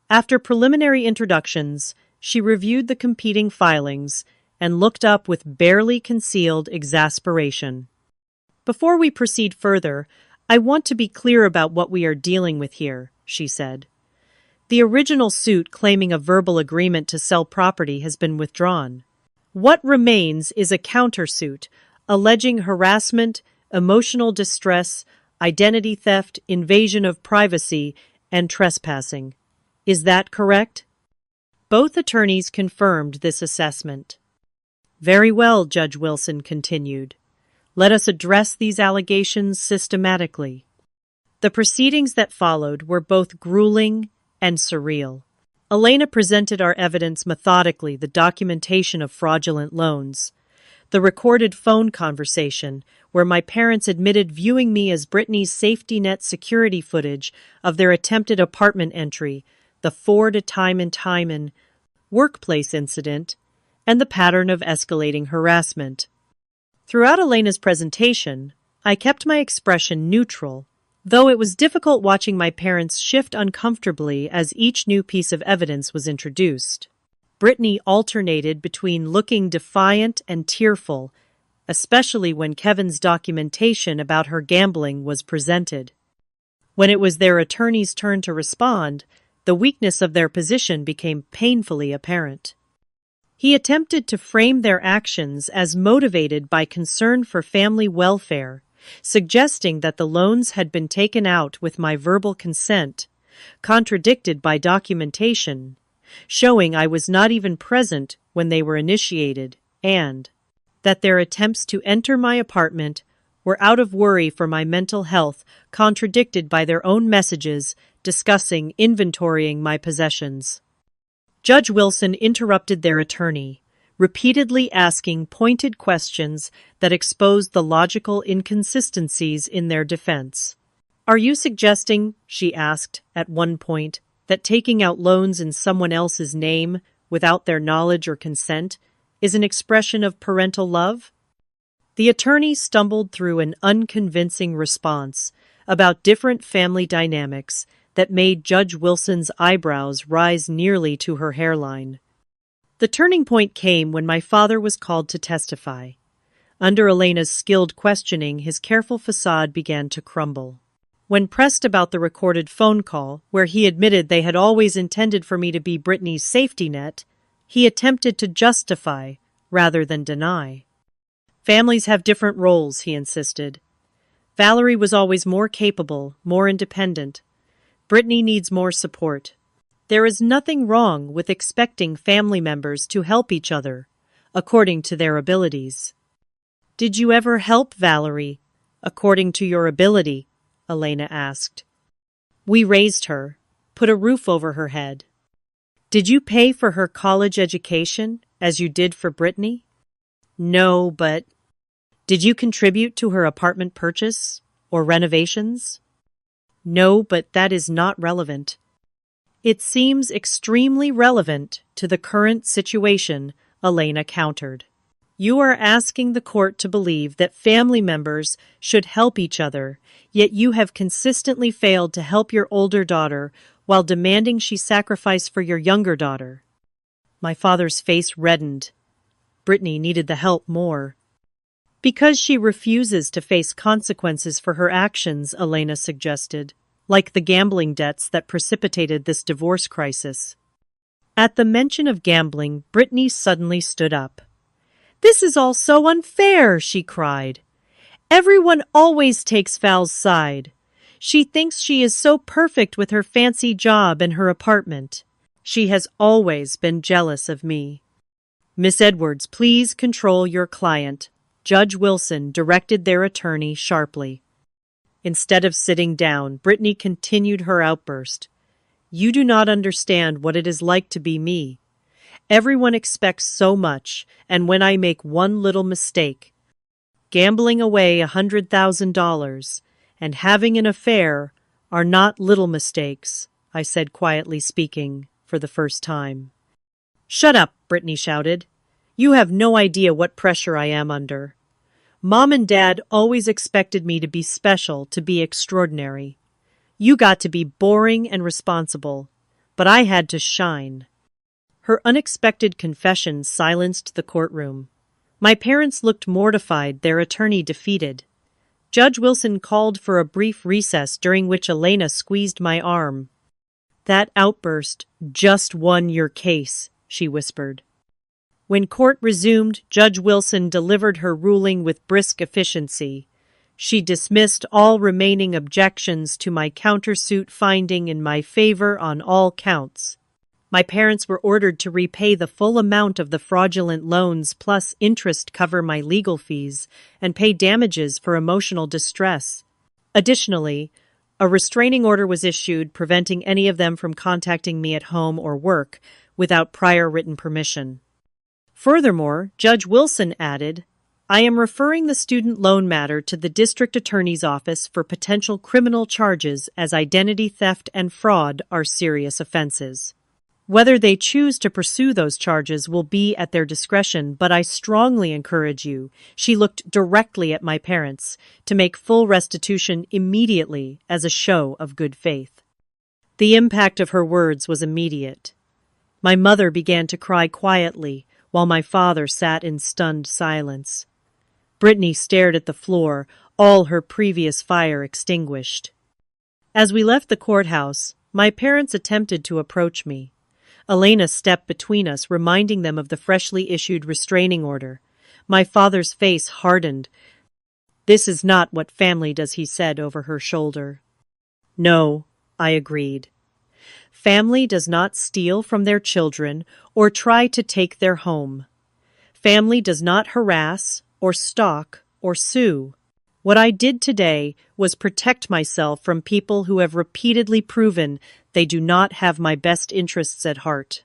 After preliminary introductions, she reviewed the competing filings and looked up with barely concealed exasperation. "Before we proceed further, I want to be clear about what we are dealing with here," she said. "The original suit claiming a verbal agreement to sell property has been withdrawn. What remains is a countersuit alleging harassment, emotional distress, identity theft, invasion of privacy, and trespassing. Is that correct?" Both attorneys confirmed this assessment. "Very well," Judge Wilson continued. "Let us address these allegations systematically." The proceedings that followed were both grueling and surreal. Elena presented our evidence methodically, the documentation of fraudulent loans, the recorded phone conversation where my parents admitted viewing me as Brittany's safety net security footage of their attempted apartment entry, the Ford time and time and workplace incident, and the pattern of escalating harassment. Throughout Elena's presentation, I kept my expression neutral, though it was difficult watching my parents shift uncomfortably as each new piece of evidence was introduced. Brittany alternated between looking defiant and tearful, especially when Kevin's documentation about her gambling was presented. When it was their attorney's turn to respond, the weakness of their position became painfully apparent. He attempted to frame their actions as motivated by concern for family welfare, suggesting that the loans had been taken out with my verbal consent, contradicted by documentation, showing I was not even present when they were initiated, and that their attempts to enter my apartment were out of worry for my mental health, contradicted by their own messages discussing inventorying my possessions. Judge Wilson interrupted their attorney, repeatedly asking pointed questions that exposed the logical inconsistencies in their defense. "Are you suggesting," she asked at one point, "that taking out loans in someone else's name without their knowledge or consent is an expression of parental love?" The attorney stumbled through an unconvincing response about different family dynamics that made Judge Wilson's eyebrows rise nearly to her hairline. The turning point came when my father was called to testify. Under Elena's skilled questioning, his careful facade began to crumble. When pressed about the recorded phone call, where he admitted they had always intended for me to be Brittany's safety net, he attempted to justify rather than deny. "Families have different roles," he insisted. "Valerie was always more capable, more independent. Brittany needs more support. There is nothing wrong with expecting family members to help each other, according to their abilities." "Did you ever help Valerie, according to your ability?" Elena asked. "We raised her, put a roof over her head." "Did you pay for her college education, as you did for Brittany?" "No, but—" "Did you contribute to her apartment purchase, or renovations?" "No, but that is not relevant." "It seems extremely relevant to the current situation," Elena countered. "You are asking the court to believe that family members should help each other, yet you have consistently failed to help your older daughter while demanding she sacrifice for your younger daughter." My father's face reddened. Brittany needed the help more. "Because she refuses to face consequences for her actions," Elena suggested, "like the gambling debts that precipitated this divorce crisis." At the mention of gambling, Brittany suddenly stood up. "This is all so unfair," she cried. "Everyone always takes Val's side. She thinks she is so perfect with her fancy job and her apartment. She has always been jealous of me." "Miss Edwards, please control your client," Judge Wilson directed their attorney sharply. Instead of sitting down, Brittany continued her outburst. "You do not understand what it is like to be me. Everyone expects so much, and when I make one little mistake, gambling away $100,000 and having an affair are not little mistakes," I said quietly, speaking for the first time. "Shut up," Brittany shouted. "You have no idea what pressure I am under. Mom and Dad always expected me to be special, to be extraordinary. You got to be boring and responsible, but I had to shine." Her unexpected confession silenced the courtroom. My parents looked mortified, their attorney defeated. Judge Wilson called for a brief recess during which Elena squeezed my arm. "That outburst just won your case," she whispered. When court resumed, Judge Wilson delivered her ruling with brisk efficiency. She dismissed all remaining objections to my countersuit, finding in my favor on all counts. My parents were ordered to repay the full amount of the fraudulent loans plus interest, cover my legal fees, and pay damages for emotional distress. Additionally, a restraining order was issued preventing any of them from contacting me at home or work without prior written permission. Furthermore, Judge Wilson added, "I am referring the student loan matter to the district attorney's office for potential criminal charges, as identity theft and fraud are serious offenses. Whether they choose to pursue those charges will be at their discretion, but I strongly encourage you," she looked directly at my parents, "to make full restitution immediately as a show of good faith." The impact of her words was immediate. My mother began to cry quietly, while my father sat in stunned silence. Brittany stared at the floor, all her previous fire extinguished. As we left the courthouse, my parents attempted to approach me. Elena stepped between us, reminding them of the freshly issued restraining order. My father's face hardened. "This is not what family does," he said over her shoulder. "No," I agreed. "Family does not steal from their children or try to take their home. Family does not harass or stalk or sue. What I did today was protect myself from people who have repeatedly proven they do not have my best interests at heart."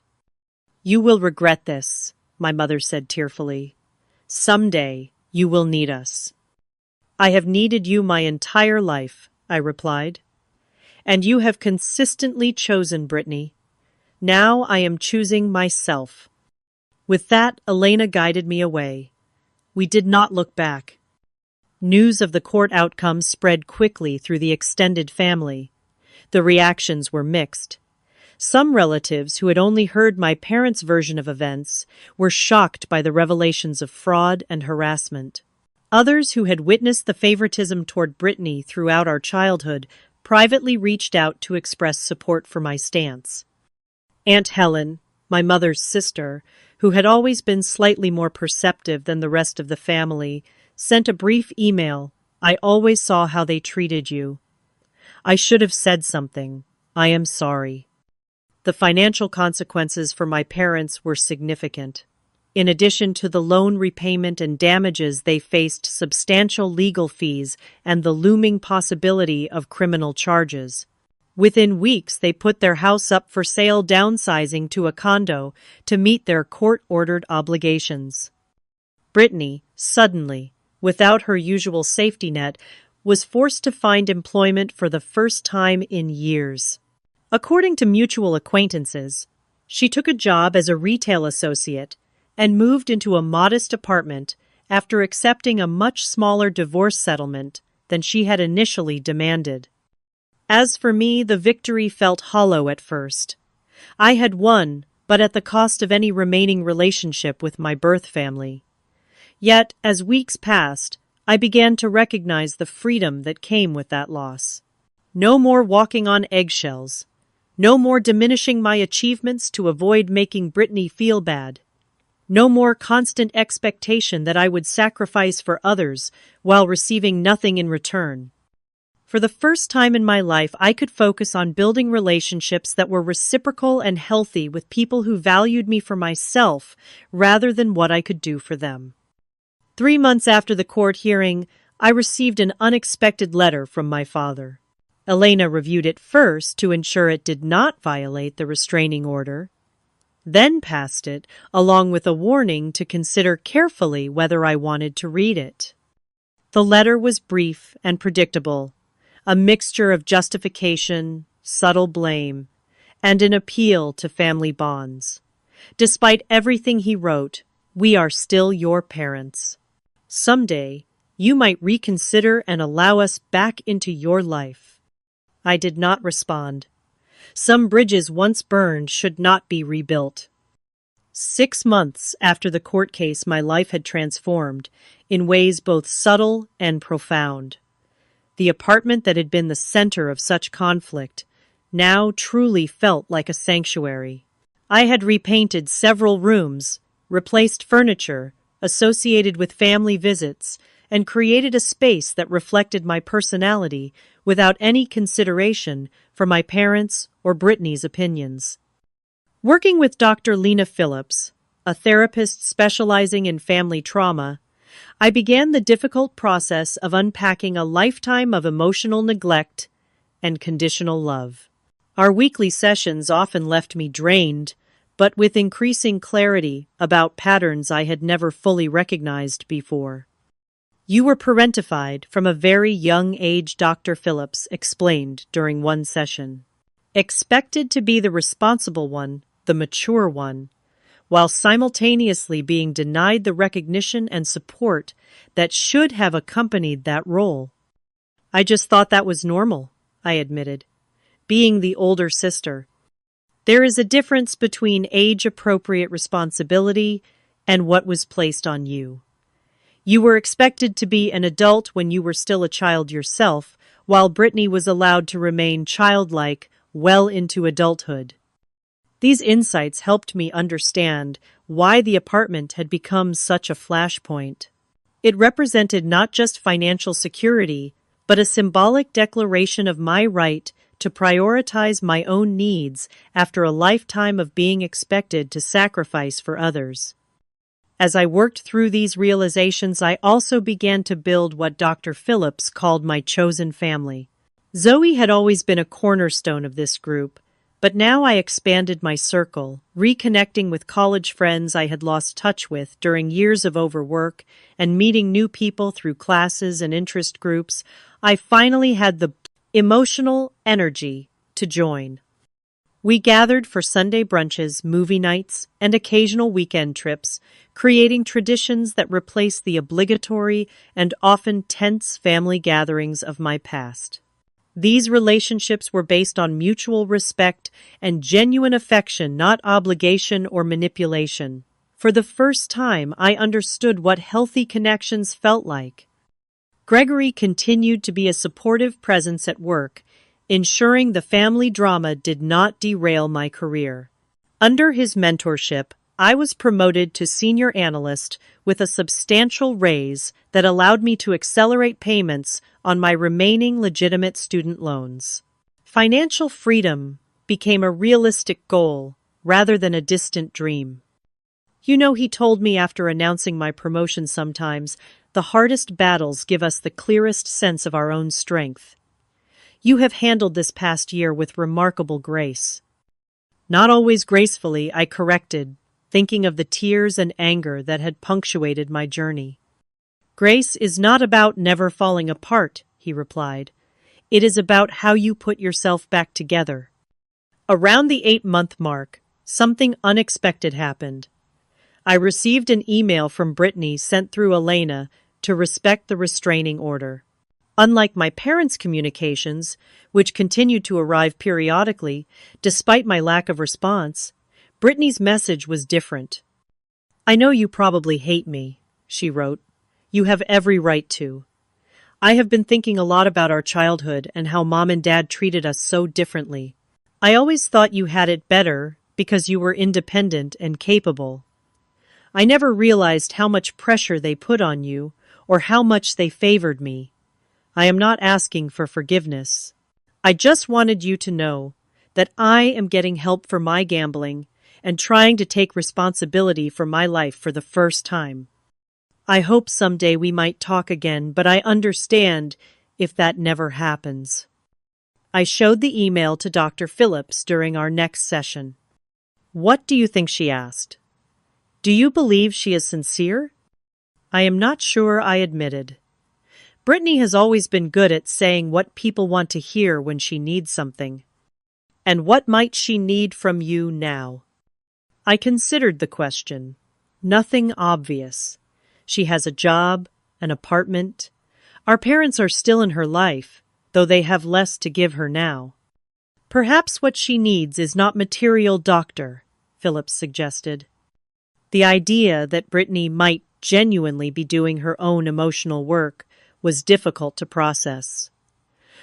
"You will regret this," my mother said tearfully. "Someday you will need us." "I have needed you my entire life," I replied. "And you have consistently chosen Brittany. Now I am choosing myself." With that, Elena guided me away. We did not look back. News of the court outcome spread quickly through the extended family. The reactions were mixed. Some relatives who had only heard my parents' version of events were shocked by the revelations of fraud and harassment. Others who had witnessed the favoritism toward Brittany throughout our childhood privately reached out to express support for my stance. Aunt Helen, my mother's sister, who had always been slightly more perceptive than the rest of the family, sent a brief email. "I always saw how they treated you. I should have said something. I am sorry." The financial consequences for my parents were significant. In addition to the loan repayment and damages, they faced substantial legal fees and the looming possibility of criminal charges. Within weeks, they put their house up for sale, downsizing to a condo to meet their court-ordered obligations. Brittany, suddenly, without her usual safety net, was forced to find employment for the first time in years. According to mutual acquaintances, she took a job as a retail associate and moved into a modest apartment after accepting a much smaller divorce settlement than she had initially demanded. As for me, the victory felt hollow at first. I had won, but at the cost of any remaining relationship with my birth family. Yet, as weeks passed, I began to recognize the freedom that came with that loss. No more walking on eggshells. No more diminishing my achievements to avoid making Brittany feel bad. No more constant expectation that I would sacrifice for others while receiving nothing in return. For the first time in my life, I could focus on building relationships that were reciprocal and healthy with people who valued me for myself rather than what I could do for them. 3 months after the court hearing, I received an unexpected letter from my father. Elena reviewed it first to ensure it did not violate the restraining order, then passed it, along with a warning to consider carefully whether I wanted to read it. The letter was brief and predictable, a mixture of justification, subtle blame, and an appeal to family bonds. Despite everything he wrote, "We are still your parents. Someday, You might reconsider and allow us back into your life." I did not respond. Some bridges once burned should not be rebuilt. 6 months after the court case, my life had transformed in ways both subtle and profound. The apartment that had been the center of such conflict now truly felt like a sanctuary. I had repainted several rooms, replaced furniture associated with family visits, and created a space that reflected my personality without any consideration for my parents' or Brittany's opinions. Working with Dr. Lena Phillips, a therapist specializing in family trauma, I began the difficult process of unpacking a lifetime of emotional neglect and conditional love. Our weekly sessions often left me drained, but with increasing clarity about patterns I had never fully recognized before. "You were parentified from a very young age," Dr. Phillips explained during one session. "Expected to be the responsible one, the mature one, while simultaneously being denied the recognition and support that should have accompanied that role." "I just thought that was normal," I admitted, being the older sister. "There is a difference between age-appropriate responsibility and what was placed on you. You were expected to be an adult when you were still a child yourself, while Brittany was allowed to remain childlike well into adulthood." These insights helped me understand why the apartment had become such a flashpoint. It represented not just financial security, but a symbolic declaration of my right to prioritize my own needs after a lifetime of being expected to sacrifice for others. As I worked through these realizations, I also began to build what Dr. Phillips called my chosen family. Zoe had always been a cornerstone of this group, but now I expanded my circle, reconnecting with college friends I had lost touch with during years of overwork and meeting new people through classes and interest groups. I finally had the emotional energy to join. We gathered for Sunday brunches, movie nights, and occasional weekend trips, creating traditions that replaced the obligatory and often tense family gatherings of my past. These relationships were based on mutual respect and genuine affection, not obligation or manipulation. For the first time, I understood what healthy connections felt like. Gregory continued to be a supportive presence at work, ensuring the family drama did not derail my career. Under his mentorship, I was promoted to senior analyst with a substantial raise that allowed me to accelerate payments on my remaining legitimate student loans. Financial freedom became a realistic goal rather than a distant dream. "You know," he told me after announcing my promotion, "sometimes the hardest battles give us the clearest sense of our own strength. You have handled this past year with remarkable grace." "Not always gracefully," I corrected, thinking of the tears and anger that had punctuated my journey. "Grace is not about never falling apart," he replied. "It is about how you put yourself back together." Around the 8-month mark, something unexpected happened. I received an email from Brittany sent through Elena to respect the restraining order. Unlike my parents' communications, which continued to arrive periodically, despite my lack of response, Brittany's message was different. "I know you probably hate me," she wrote. "You have every right to. I have been thinking a lot about our childhood and how Mom and Dad treated us so differently. I always thought you had it better because you were independent and capable. I never realized how much pressure they put on you or how much they favored me. I am not asking for forgiveness. I just wanted you to know that I am getting help for my gambling and trying to take responsibility for my life for the first time. I hope someday we might talk again, but I understand if that never happens." I showed the email to Dr. Phillips during our next session. "What do you think?" she asked. "Do you believe she is sincere?" "I am not sure," I admitted. Brittany has always been good at saying what people want to hear when she needs something. And what might she need from you now? I considered the question. Nothing obvious. She has a job, an apartment. Our parents are still in her life, though they have less to give her now. Perhaps what she needs is not material, doctor, Phillips suggested. The idea that Brittany might genuinely be doing her own emotional work was difficult to process.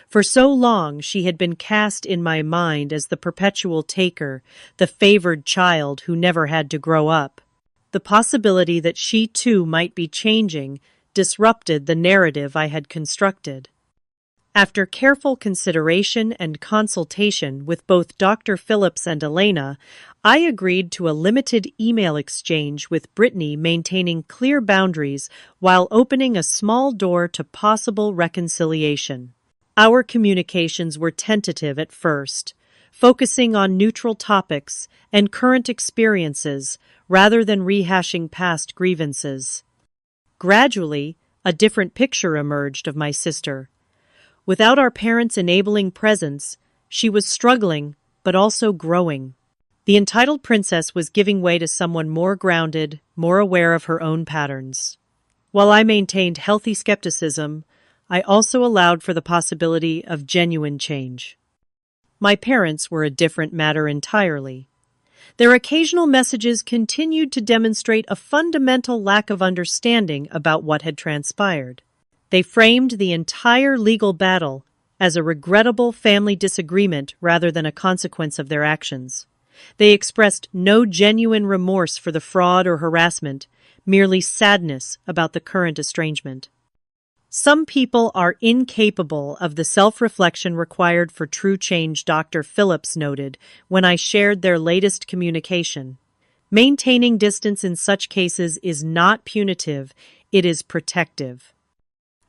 For so long she had been cast in my mind as the perpetual taker, the favored child who never had to grow up. The possibility that she too might be changing disrupted the narrative I had constructed. After careful consideration and consultation with both Dr. Phillips and Elena, I agreed to a limited email exchange with Brittany, maintaining clear boundaries while opening a small door to possible reconciliation. Our communications were tentative at first, focusing on neutral topics and current experiences rather than rehashing past grievances. Gradually, a different picture emerged of my sister. Without our parents' enabling presence, she was struggling, but also growing. The entitled princess was giving way to someone more grounded, more aware of her own patterns. While I maintained healthy skepticism, I also allowed for the possibility of genuine change. My parents were a different matter entirely. Their occasional messages continued to demonstrate a fundamental lack of understanding about what had transpired. They framed the entire legal battle as a regrettable family disagreement rather than a consequence of their actions. They expressed no genuine remorse for the fraud or harassment, merely sadness about the current estrangement. Some people are incapable of the self-reflection required for true change, Dr. Phillips noted when I shared their latest communication. Maintaining distance in such cases is not punitive, it is protective.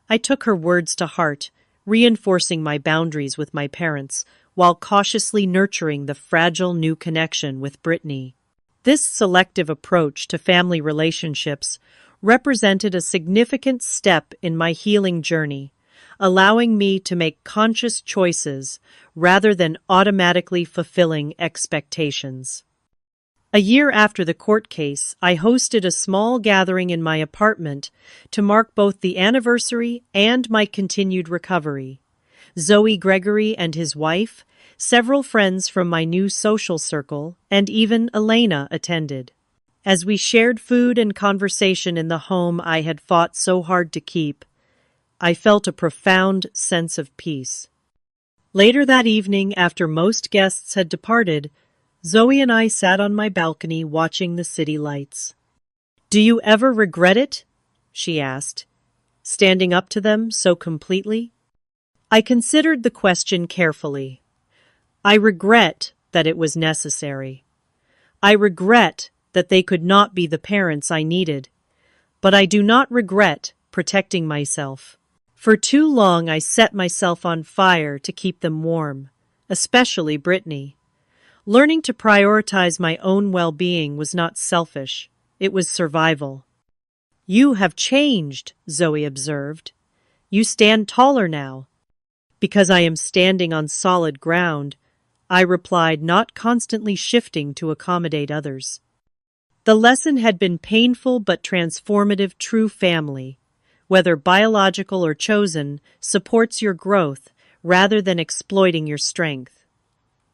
I took her words to heart, reinforcing my boundaries with my parents while cautiously nurturing the fragile new connection with Brittany. This selective approach to family relationships represented a significant step in my healing journey, allowing me to make conscious choices rather than automatically fulfilling expectations. A year after the court case, I hosted a small gathering in my apartment to mark both the anniversary and my continued recovery. Zoe Gregory and his wife, several friends from my new social circle, and even Elena attended. As we shared food and conversation in the home I had fought so hard to keep, I felt a profound sense of peace. Later that evening, after most guests had departed, Zoe and I sat on my balcony watching the city lights. "Do you ever regret it?" she asked, standing up to them so completely. I considered the question carefully. I regret that it was necessary. I regret that they could not be the parents I needed, but I do not regret protecting myself. For too long I set myself on fire to keep them warm, especially Brittany. Learning to prioritize my own well-being was not selfish, it was survival. "You have changed," Zoe observed. "You stand taller now." "Because I am standing on solid ground," I replied, not constantly shifting to accommodate others. The lesson had been painful but transformative. True family, whether biological or chosen, supports your growth rather than exploiting your strength.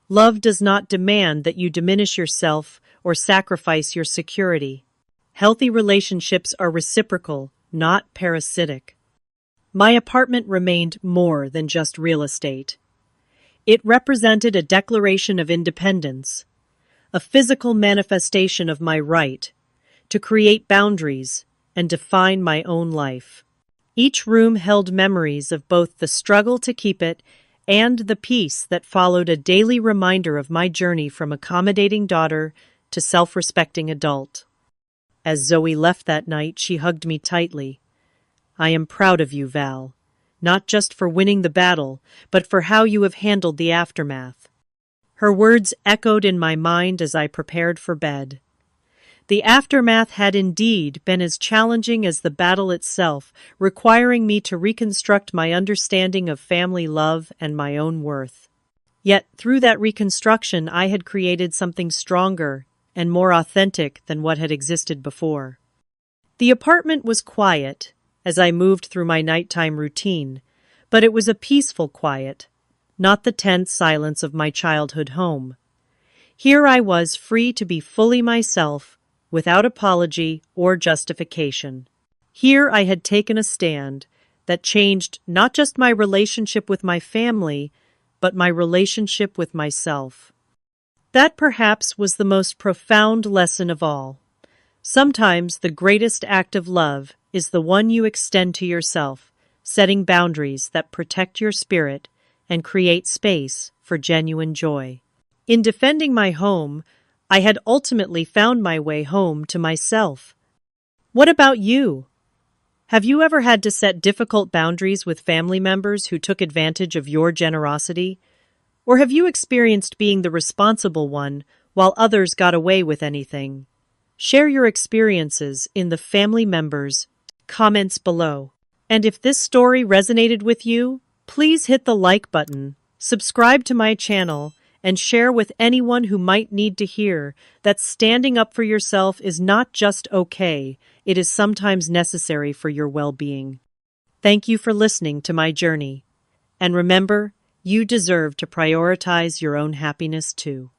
Love does not demand that you diminish yourself or sacrifice your security. Healthy relationships are reciprocal, not parasitic. My apartment remained more than just real estate. It represented a declaration of independence, a physical manifestation of my right to create boundaries and define my own life. Each room held memories of both the struggle to keep it and the peace that followed, a daily reminder of my journey from accommodating daughter to self-respecting adult. As Zoe left that night, she hugged me tightly. "I am proud of you, Val, not just for winning the battle, but for how you have handled the aftermath." Her words echoed in my mind as I prepared for bed. The aftermath had indeed been as challenging as the battle itself, requiring me to reconstruct my understanding of family love and my own worth. Yet, through that reconstruction, I had created something stronger and more authentic than what had existed before. The apartment was quiet, as I moved through my nighttime routine, but it was a peaceful quiet, not the tense silence of my childhood home. Here I was free to be fully myself, without apology or justification. Here I had taken a stand that changed not just my relationship with my family, but my relationship with myself. That perhaps was the most profound lesson of all. Sometimes the greatest act of love is the one you extend to yourself, setting boundaries that protect your spirit and create space for genuine joy. In defending my home, I had ultimately found my way home to myself. What about you? Have you ever had to set difficult boundaries with family members who took advantage of your generosity? Or have you experienced being the responsible one while others got away with anything? Share your experiences in the family members' comments below. And if this story resonated with you, please hit the like button, subscribe to my channel, and share with anyone who might need to hear that standing up for yourself is not just okay, it is sometimes necessary for your well-being. Thank you for listening to my journey. And remember, you deserve to prioritize your own happiness too.